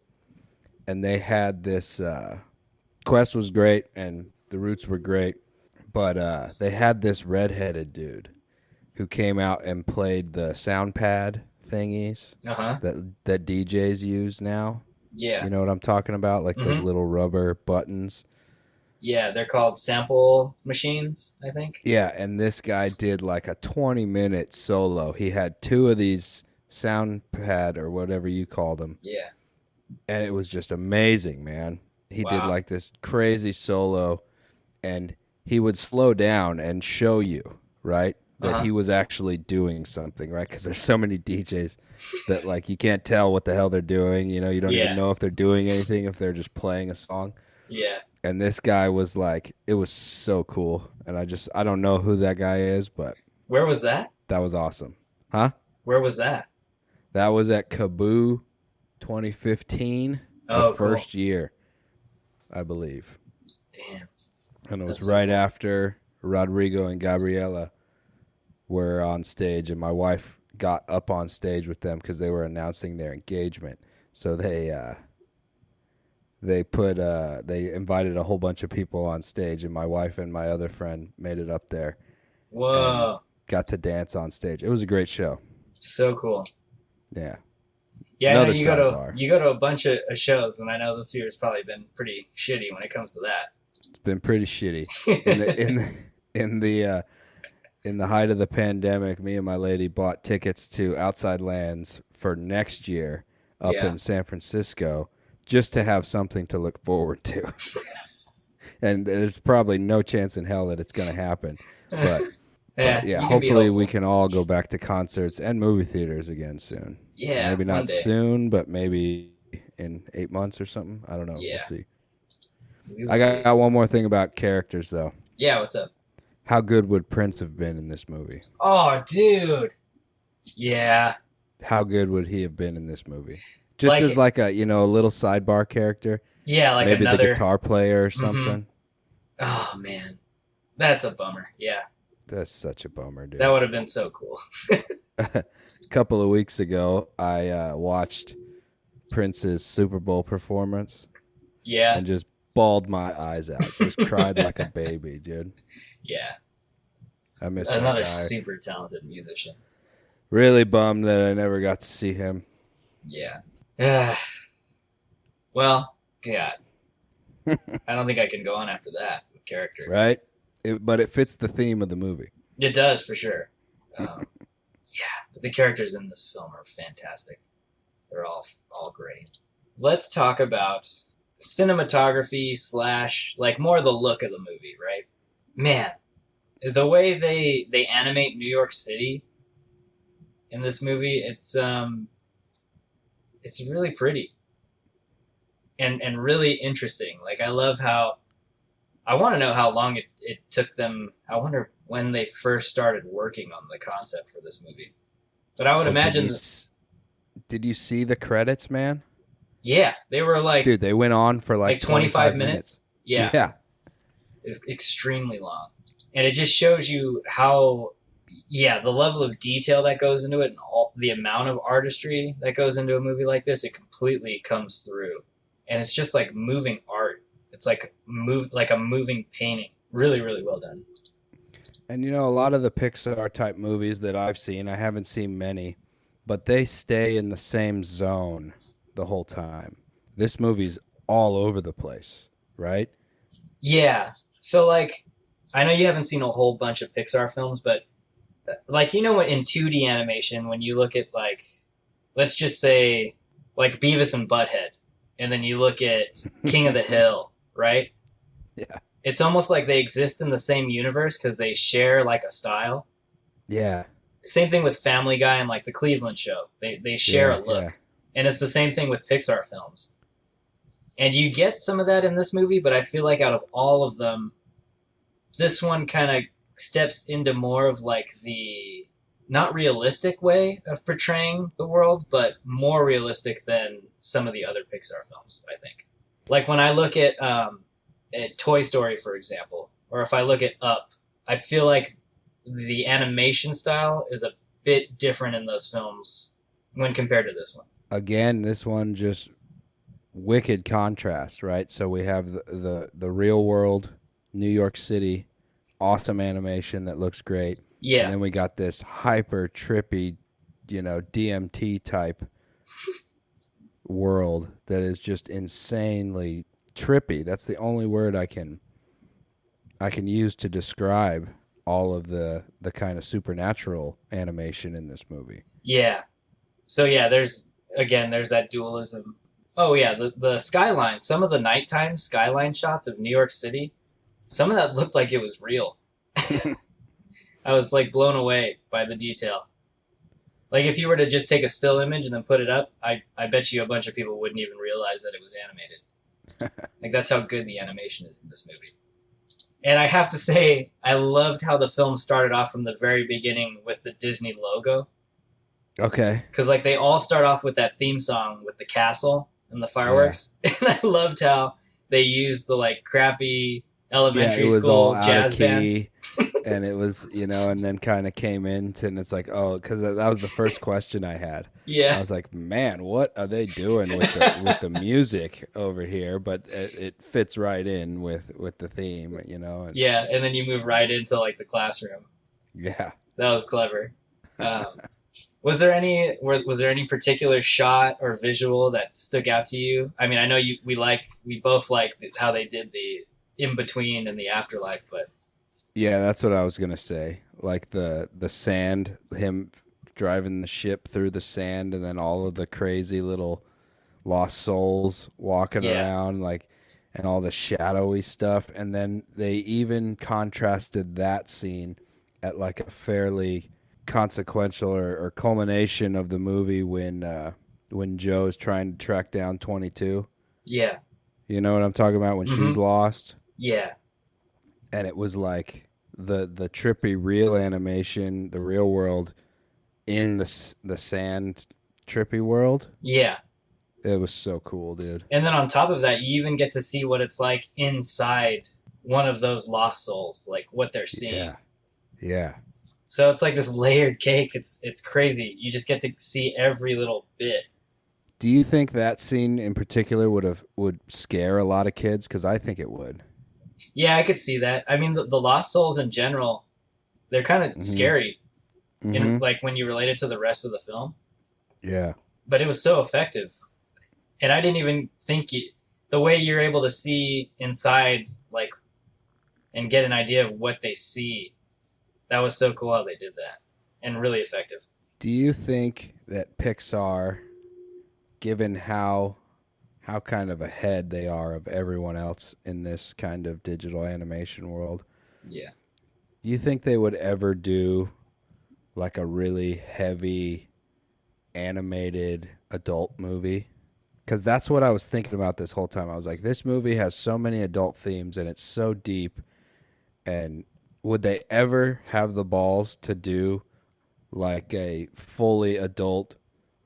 and they had this. Quest was great, and the Roots were great, but they had this redheaded dude who came out and played the sound pad thingies Uh-huh. that DJs use now. Yeah. You know what I'm talking about? Like those Mhm. little rubber buttons. Yeah, they're called sample machines, I think. Yeah, and this guy did like a 20-minute solo. He had two of these sound pad or whatever you called them, Yeah. and it was just amazing, man. He did Wow. like this crazy solo, and he would slow down and show you, right, that Uh-huh. he was actually doing something, right? Because there's so many DJs that like you can't tell what the hell they're doing. You know, you don't Yeah. even know if they're doing anything, if they're just playing a song. Yeah. And this guy was like, it was so cool. And I don't know who that guy is, but Where was that? that was awesome. Huh? Where was that? That was at Kaboo 2015, Oh, the cool. first year, I believe. Damn. And it was That's right so cool. after Rodrigo and Gabriela were on stage, and my wife got up on stage with them because they were announcing their engagement. So they invited a whole bunch of people on stage, and my wife and my other friend made it up there, Whoa. got to dance on stage. It was a great show. So cool. Yeah. Yeah, I know Another sidebar. you go to a bunch of shows, and I know this year's probably been pretty shitty when it comes to that. It's been pretty shitty. In the height of the pandemic, me and my lady bought tickets to Outside Lands for next year up Yeah. in San Francisco just to have something to look forward to. And there's probably no chance in hell that it's going to happen. But Yeah, yeah, you can be hopefully we hopeful. can all go back to concerts and movie theaters again soon. Yeah, Maybe one not day. soon, but maybe in 8 months or something. I don't know. Yeah. We'll see. We will I see. got one more thing about characters, though. Yeah, what's up? How good would Prince have been in this movie? Oh, dude. Yeah. How good would he have been in this movie? Just Like- as like a little sidebar character, Yeah, like maybe another. the guitar player or something. Oh man, that's a bummer. Yeah, That's such a bummer, dude. that would have been so cool. A couple of weeks ago, I watched Prince's Super Bowl performance Yeah, and just bawled my eyes out. Just cried like a baby, dude. yeah. I miss that Another guy. super talented musician. Really bummed that I never got to see him. Yeah. Well, God. I don't think I can go on after that with character. Right? But it fits the theme of the movie. It does for sure. Yeah, but the characters in this film are fantastic. They're all great. Let's talk about cinematography / like more the look of the movie, right? Man, the way they animate New York City in this movie, it's really pretty and really interesting. Like I love how I want to know how long it took them. I wonder when they first started working on the concept for this movie. But I would imagine Did you see the credits, man? yeah, they were like Dude, they went on for like 25 minutes. Yeah. Yeah. Is extremely long. And it just shows you how the level of detail that goes into it and all the amount of artistry that goes into a movie like this, it completely comes through. And it's just like moving art. It's like a moving painting. Really, really well done. And a lot of the Pixar type movies that I've seen, I haven't seen many, but they stay in the same zone the whole time. This movie's all over the place, right? Yeah. So like, I know you haven't seen a whole bunch of Pixar films, but like in 2D animation when you look at like, let's just say like Beavis and Butthead, and then you look at King of the Hill, right? Yeah. It's almost like they exist in the same universe because they share like a style. Yeah. Same thing with Family Guy and like the Cleveland Show. They share Yeah. a look. Yeah. And it's the same thing with Pixar films. And you get some of that in this movie, but I feel like out of all of them, this one kind of steps into more of like the not realistic way of portraying the world, but more realistic than some of the other Pixar films, I think. Like when I look at Toy Story, for example, or if I look at Up, I feel like the animation style is a bit different in those films when compared to this one. Again, this one just wicked contrast, right? So we have the real world, New York City, awesome animation that looks great. Yeah. And then we got this hyper trippy, DMT type world that is just insanely trippy. That's the only word I can use to describe all of the kind of supernatural animation in this movie. Yeah. So yeah, there's that dualism. Oh yeah, the skyline, some of the nighttime skyline shots of New York City, some of that looked like it was real. I was like blown away by the detail. Like if you were to just take a still image and then put it up, I bet you a bunch of people wouldn't even realize that it was animated. Like that's how good the animation is in this movie. And I have to say, I loved how the film started off from the very beginning with the Disney logo. Okay. Because like they all start off with that theme song with the castle and the fireworks. Yeah. And I loved how they used the like crappy elementary school jazz band. And it was, and then kind of came into, and it's like, oh, because that was the first question I had. Yeah. I was like, man, what are they doing with the music over here? But it fits right in with the theme, And, yeah, and then you move right into like the classroom. Yeah. That was clever. Was there any particular shot or visual that stuck out to you? I mean, I know we both like how they did the in between and the afterlife, but yeah, that's what I was gonna say. Like the sand, him driving the ship through the sand, and then all of the crazy little lost souls walking around, like, and all the shadowy stuff. And then they even contrasted that scene at like a fairly consequential or culmination of the movie when Joe is trying to track down 22. Yeah. You know what I'm talking about, when she's lost? Yeah. And it was like the trippy real animation, the real world in the sand trippy world. Yeah. It was so cool, dude. And then on top of that, you even get to see what it's like inside one of those lost souls, like what they're seeing. Yeah. Yeah. So it's like this layered cake. It's crazy. You just get to see every little bit. Do you think that scene in particular would scare a lot of kids? Because I think it would. Yeah, I could see that. I mean, the lost souls in general, they're kind of scary, in like when you relate it to the rest of the film. Yeah. But it was so effective, and I didn't even think the way you're able to see inside, like, and get an idea of what they see. That was so cool how they did that, and really effective. Do you think that Pixar, given how kind of ahead they are of everyone else in this kind of digital animation world, yeah, do you think they would ever do like a really heavy animated adult movie? Because that's what I was thinking about this whole time. I was like, this movie has so many adult themes and it's so deep, and would they ever have the balls to do like a fully adult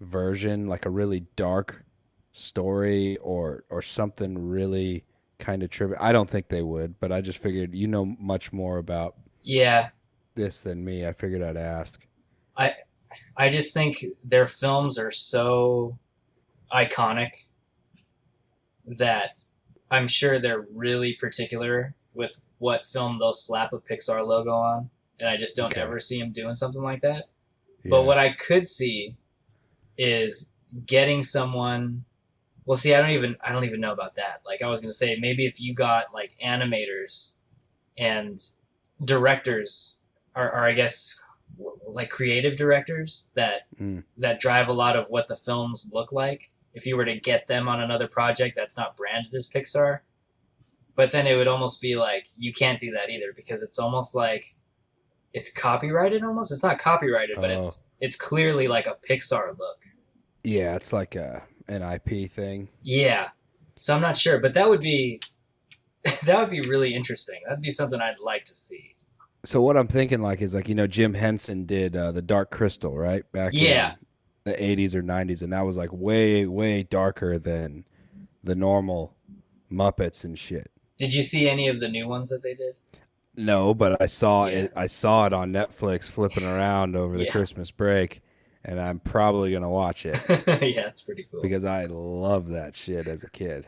version, like a really dark story or something really kind of trippy? I don't think they would, but I just figured you know much more about this than me. I figured I'd ask. I just think their films are so iconic that I'm sure they're really particular with what film they'll slap a Pixar logo on, and I just don't ever see them doing something like that. Yeah. But what I could see is getting someone Well, see, I don't even know about that. Like, I was gonna say maybe if you got like animators and directors, or I guess like creative directors that drive a lot of what the films look like. If you were to get them on another project that's not branded as Pixar, but then it would almost be like you can't do that either because it's almost like it's copyrighted. Almost, it's not copyrighted, but Oh. it's clearly like a Pixar look. Yeah, it's like an IP thing. Yeah, so I'm not sure, but that would be that would be really interesting. That'd be something I'd like to see. So what I'm thinking like is like, Jim Henson did the Dark Crystal, right? Back Yeah, in the 80s or 90s, and that was like way, way darker than the normal Muppets and shit. did you see any of the new ones that they did? No, but I saw Yeah. it. I saw it on Netflix flipping around over the Yeah. Christmas break, and I'm probably gonna watch it Yeah, it's pretty cool. because I love that shit as a kid.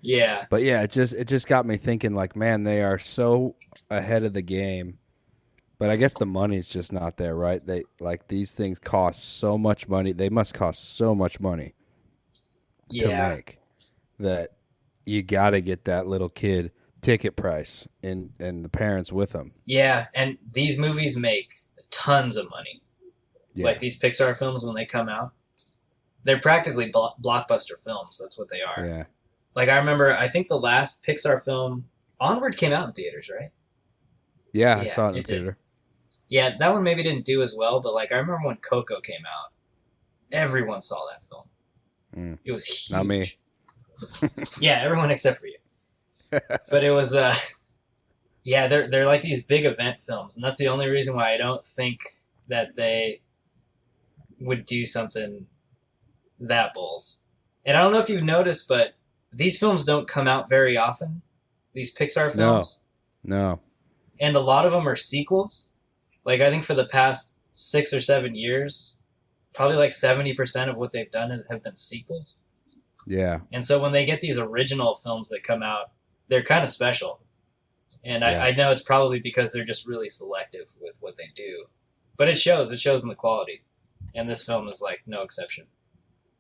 Yeah, But yeah, it just got me thinking. Like, man, they are so ahead of the game. But I guess the money's just not there, right? They like these things cost so much money. They must cost so much money to yeah, make that you got to get that little kid ticket price and the parents with them. yeah. And these movies make tons of money. Yeah. Like these Pixar films when they come out, they're practically blockbuster films. That's what they are. Yeah. Like I remember, I think the last Pixar film, Onward, came out in theaters, right? Yeah, I Yeah, saw it in the it did. theater. Yeah, that one maybe didn't do as well, but like I remember when Coco came out, everyone saw that film. Mm. It was huge. Not me. Yeah, everyone except for you. But it was yeah, they're like these big event films, and that's the only reason why I don't think that they would do something that bold. And I don't know if you've noticed, but these films don't come out very often. These Pixar films. No. And a lot of them are sequels. Like I think for the past 6 or 7 years, probably like 70% of what they've done have been sequels. Yeah. And so when they get these original films that come out, they're kind of special. And Yeah. I know it's probably because they're just really selective with what they do. But it shows in the quality. And this film is like no exception.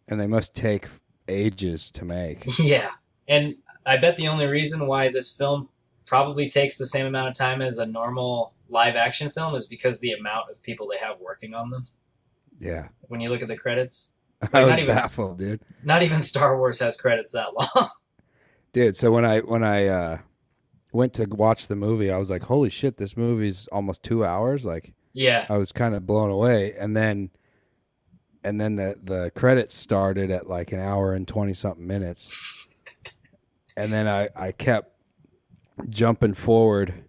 And they must take ages to make. Yeah. And I bet the only reason why this film probably takes the same amount of time as a normal live action film is because the amount of people they have working on them. Yeah. When you look at the credits, I was not even- baffled, dude. not even Star Wars has credits that long. Dude, so when I went to watch the movie, I was like, "Holy shit, this movie's almost 2 hours!" Like, Yeah. I was kind of blown away. And then the credits started at like an hour and 20 something minutes, and then I kept jumping forward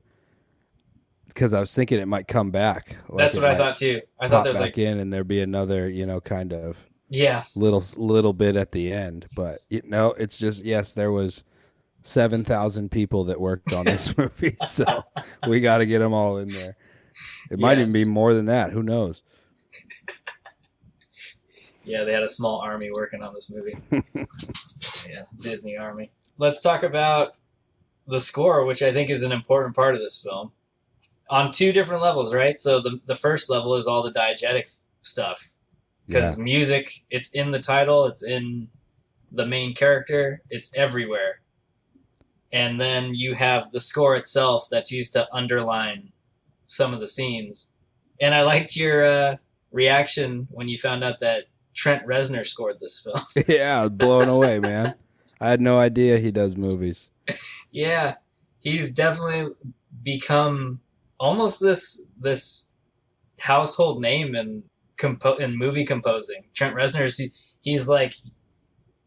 because I was thinking it might come back. Like That's it what I might thought too. I pop thought there was back like, in, and there'd be another, kind of yeah, little bit at the end. But it's just, yes, there was 7,000 people that worked on this movie, so we got to get them all in there. It might Yeah. even be more than that. Who knows? yeah, they had a small army working on this movie. Yeah, Disney Army. Let's talk about the score, which I think is an important part of this film, on two different levels, right? So the first level is all the diegetic stuff, because music, it's in the title, it's in the main character, it's everywhere. And then you have the score itself that's used to underline some of the scenes. And I liked your reaction when you found out that Trent Reznor scored this film. Yeah, I was blown away, man. I had no idea he does movies. Yeah, he's definitely become almost this household name in movie composing. Trent Reznor, he's like,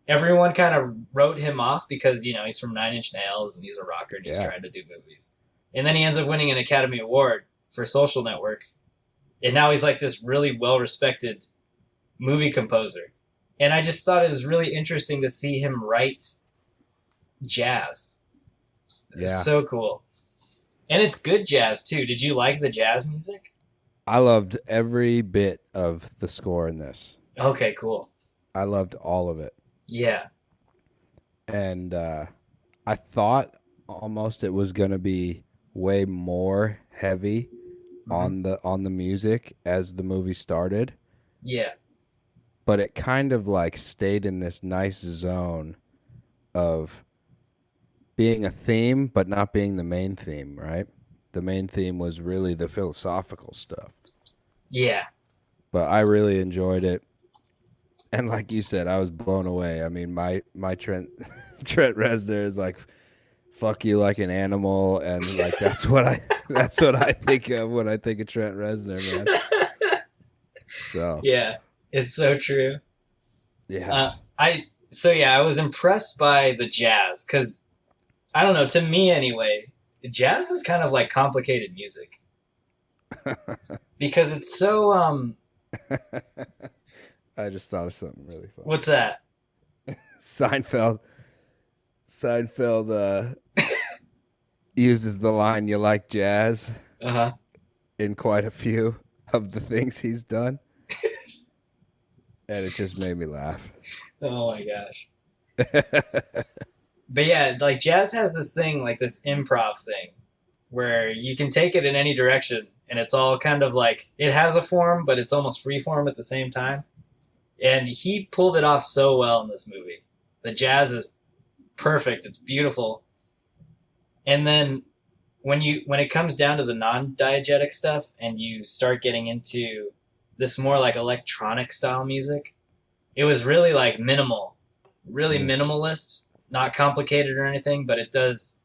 everyone kind of wrote him off because he's from Nine Inch Nails and he's a rocker and he's trying to do movies, and then he ends up winning an Academy Award for Social Network, and now he's like this really well respected movie composer. And I just thought it was really interesting to see him write jazz. Yeah. It's so cool. And it's good jazz too. Did you like the jazz music? I loved every bit of the score in this. Okay, cool. I loved all of it. Yeah. And I thought almost it was going to be way more heavy on the music as the movie started. Yeah. but it kind of like stayed in this nice zone of being a theme, but not being the main theme, right? The main theme was really the philosophical stuff. Yeah. But I really enjoyed it. And like you said, I was blown away. I mean, my Trent Trent Reznor is like, fuck you like an animal, and like that's what I think of when I think of Trent Reznor, man. So Yeah, it's so true. yeah. I was impressed by the jazz because I don't know, to me anyway, jazz is kind of like complicated music because it's so I just thought of something really funny. what's that? Seinfeld uses the line "You like jazz" in quite a few of the things he's done, and it just made me laugh. Oh my gosh. But yeah, like jazz has this thing, like this improv thing, where you can take it in any direction, and it's all kind of like it has a form, but it's almost free form at the same time. And he pulled it off so well in this movie. The jazz is perfect. It's beautiful. And then when it comes down to the non-diegetic stuff, and you start getting into this more like electronic style music, it was really like minimal, really minimalist. Not complicated or anything, but it does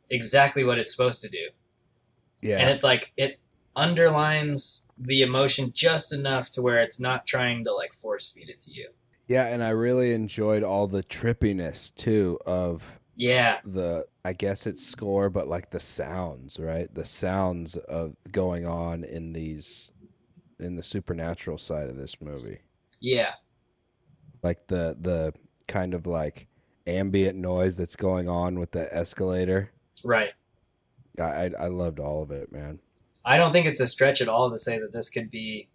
exactly what it's supposed to do. Yeah. And it underlines the emotion just enough to where it's not trying to like force feed it to you. Yeah, and I really enjoyed all the trippiness too of the, I guess it's score, but like the sounds, right? The sounds of going on in the supernatural side of this movie. Yeah. Like the kind of like ambient noise that's going on with the escalator. Right. I loved all of it, man. I don't think it's a stretch at all to say that this could be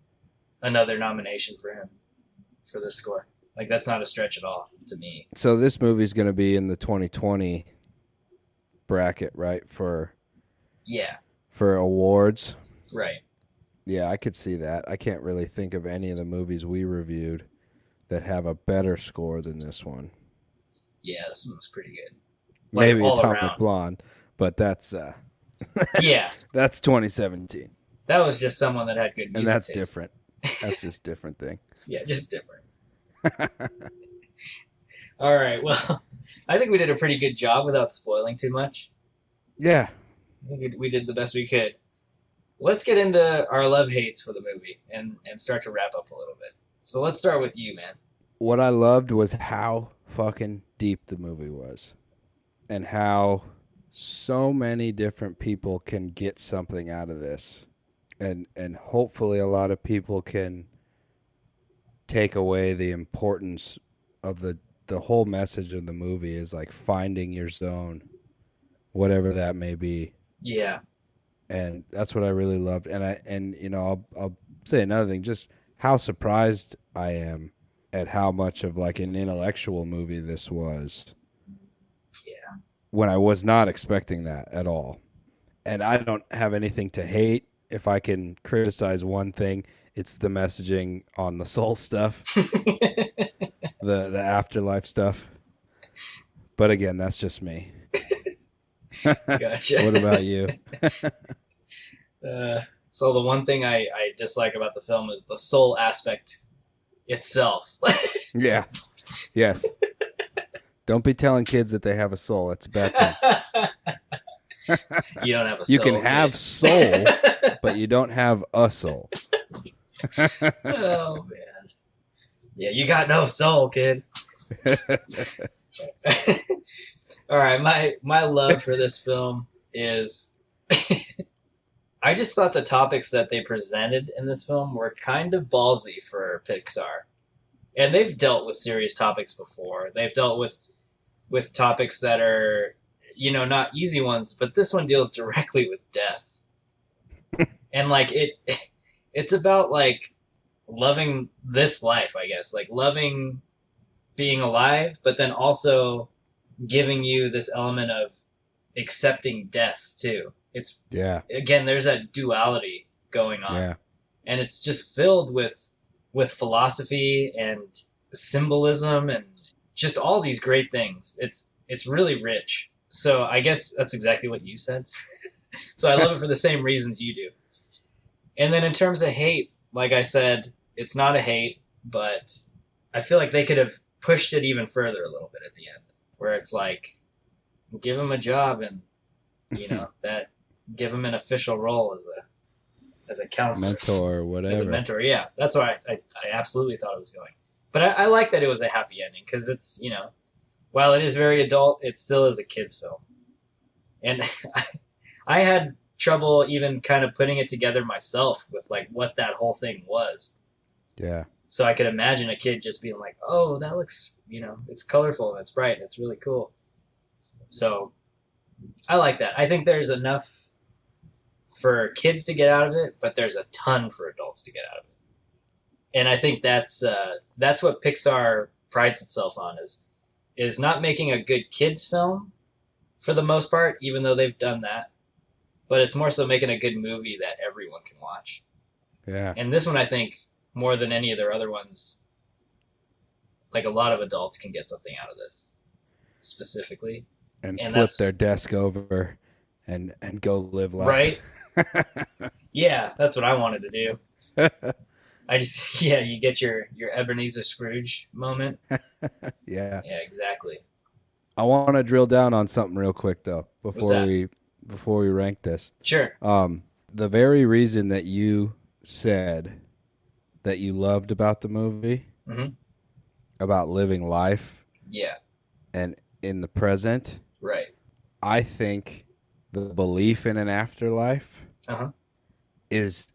another nomination for him for this score. Like, that's not a stretch at all to me. So this movie's going to be in the 2020 bracket, right? For awards. Right. Yeah, I could see that. I can't really think of any of the movies we reviewed that have a better score than this one. Yeah, this one was pretty good. Like, maybe Atomic around. Blonde, but that's yeah, that's 2017. That was just someone that had good music and that's taste. different. That's just different thing. Yeah, just different. All right, well, I think we did a pretty good job without spoiling too much. Yeah, I think we did the best we could. Let's get into our love-hates for the movie and start to wrap up a little bit. So let's start with you, man. What I loved was how fucking deep the movie was, and how so many different people can get something out of this, and hopefully a lot of people can take away the importance of the whole message of the movie is like finding your zone, whatever that may be. Yeah. And that's what I really loved. And you know, I'll say another thing, just how surprised I am at how much of like an intellectual movie this was. Yeah. When I was not expecting that at all. And I don't have anything to hate. If I can criticize one thing, it's the messaging on the soul stuff. the afterlife stuff. But again, that's just me. Gotcha. What about you? So the one thing I dislike about the film is the soul aspect itself. Yeah. Yes. Don't be telling kids that they have a soul. That's a bad thing. You don't have a soul. You can have kid. soul, but you don't have a soul. Oh, man. Yeah, you got no soul, kid. All right, my love for this film is I just thought the topics that they presented in this film were kind of ballsy for Pixar. And they've dealt with serious topics before. They've dealt with topics that are, you know, not easy ones, but this one deals directly with death. And like it's about like loving this life, I guess, like loving being alive, but then also giving you this element of accepting death too. It's again, there's that duality going on. Yeah. And it's just filled with with philosophy and symbolism and just all these great things. It's really rich. So I guess that's exactly what you said. So I love it for the same reasons you do. And then in terms of hate, like I said, it's not a hate, but I feel like they could have pushed it even further a little bit at the end, where it's like, give him a job and, that give him an official role as a counselor. Mentor or whatever. As a mentor, yeah. That's why I absolutely thought it was going. But I like that it was a happy ending because it's, while it is very adult, it still is a kid's film. And I had trouble even kind of putting it together myself with like what that whole thing was. Yeah. So I could imagine a kid just being like, oh, that looks, it's colorful and it's bright and it's really cool. So I like that. I think there's enough for kids to get out of it, but there's a ton for adults to get out of it. And I think that's what Pixar prides itself on is not making a good kids film for the most part, even though they've done that. But it's more so making a good movie that everyone can watch. Yeah. And this one, I think, more than any of their other ones, like a lot of adults can get something out of this, specifically. And flip their desk over and go live life. Right? Yeah, that's what I wanted to do. You get your Ebenezer Scrooge moment. Yeah. Yeah, exactly. I want to drill down on something real quick though before we rank this. Sure. The very reason that you said that you loved about the movie, about living life, and in the present, right? I think the belief in an afterlife is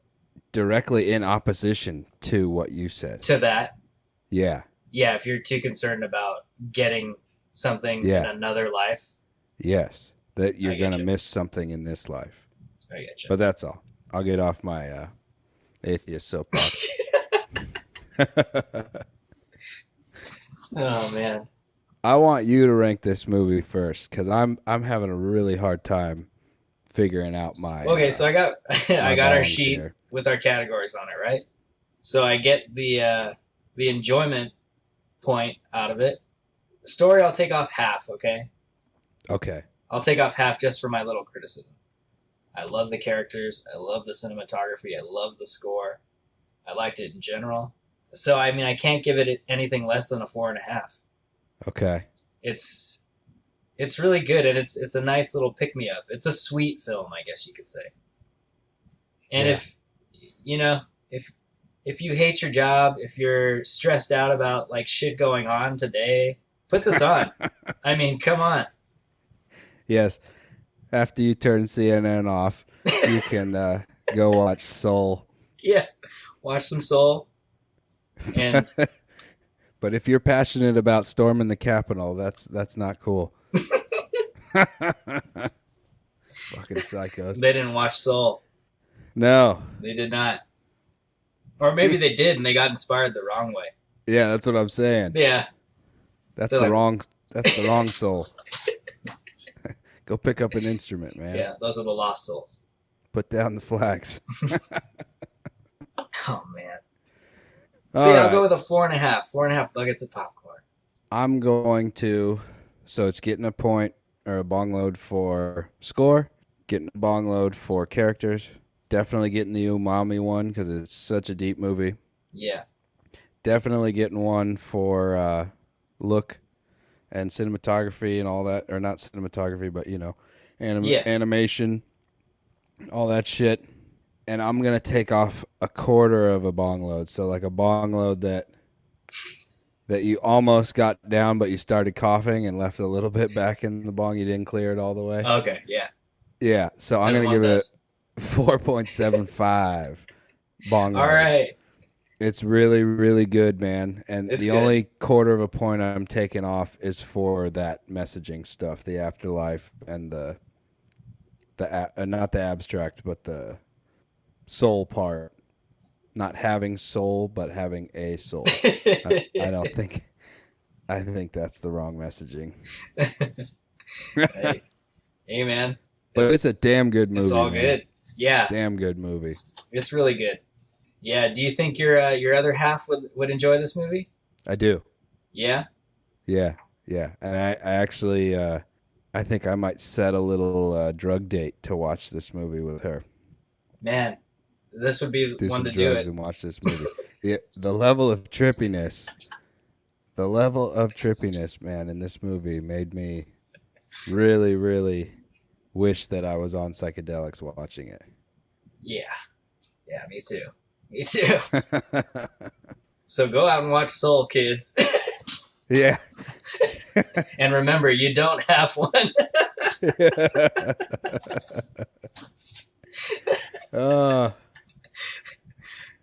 directly in opposition to what you said. To that, yeah. If you're too concerned about getting something in another life, yes, that you're gonna miss something in this life. I get you. But that's all. I'll get off my atheist soapbox. Oh man. I want you to rank this movie first because I'm having a really hard time figuring out my. Okay, so I got our sheet here with our categories on it, right? So I get the enjoyment point out of it. Story, I'll take off half. Okay. Okay. I'll take off half just for my little criticism. I love the characters. I love the cinematography. I love the score. I liked it in general. So I mean, I can't give it anything less than a 4.5. Okay. It's really good, and it's a nice little pick me up. It's a sweet film, I guess you could say. And if you hate your job, if you're stressed out about like shit going on today, put this on. I mean, come on. Yes. After you turn CNN off, you can go watch Soul. Yeah, watch some Soul. And but if you're passionate about storming the Capitol, that's not cool. Fucking psychos. They didn't watch Soul. No. They did not. Or maybe they did and they got inspired the wrong way. Yeah, that's what I'm saying. Yeah. That's the wrong soul. Go pick up an instrument, man. Yeah, those are the lost souls. Put down the flags. Oh man. All So yeah, right. I'll go with a 4.5. 4.5 buckets of popcorn. I'm going to, so it's getting a point or a bong load for score, getting a bong load for characters, definitely getting the umami one because it's such a deep movie. Yeah. Definitely getting one for look and cinematography and all that, or not cinematography, but animation, all that shit. And I'm going to take off a quarter of a bong load. So like a bong load that you almost got down, but you started coughing and left a little bit back in the bong. You didn't clear it all the way. Okay, yeah. Yeah, so I'm going to give it a 4.75 bong loads. All right. It's really, really good, man. And It's the good. only quarter of a point I'm taking off is for that messaging stuff, the afterlife and the not the abstract, but the soul part. Not having soul, but having a soul. I think that's the wrong messaging. Hey man. But it's a damn good movie. It's all man. good. Yeah. Damn good movie. It's really good. Yeah. Do you think your other half would enjoy this movie? I do. Yeah. Yeah, yeah. And I actually, I think I might set a little drug date to watch this movie with her. Man, this would be Do one some to do drugs it. and watch this movie. The level of trippiness, man, in this movie made me really, really wish that I was on psychedelics watching it. Yeah. Yeah. Me too. Me too. So go out and watch Soul, kids. Yeah. And remember, you don't have one. Oh,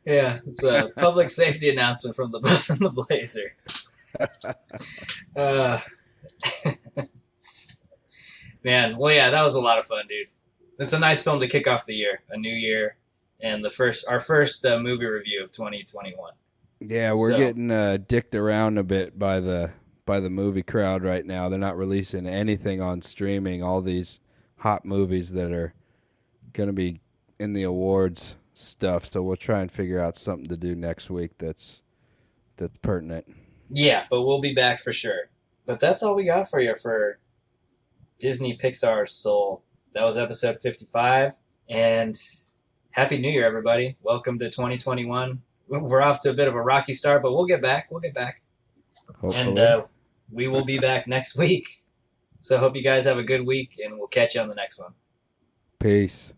Yeah, it's a public safety announcement from the Buff and the Blazer. Uh, Man, well, yeah, that was a lot of fun, dude. It's a nice film to kick off the year, a new year, and our first movie review of 2021. yeah, we're So- getting dicked around a bit by the movie crowd right now. They're not releasing anything on streaming. All these hot movies that are going to be in the awards stuff. So we'll try and figure out something to do next week that's pertinent. Yeah, but we'll be back for sure. But that's all we got for you for Disney Pixar's Soul. That was episode 55, and Happy New Year, everybody. Welcome to 2021. We're off to a bit of a rocky start, but we'll get back. Hopefully. And we will be back next week. So I hope you guys have a good week, and we'll catch you on the next one. Peace.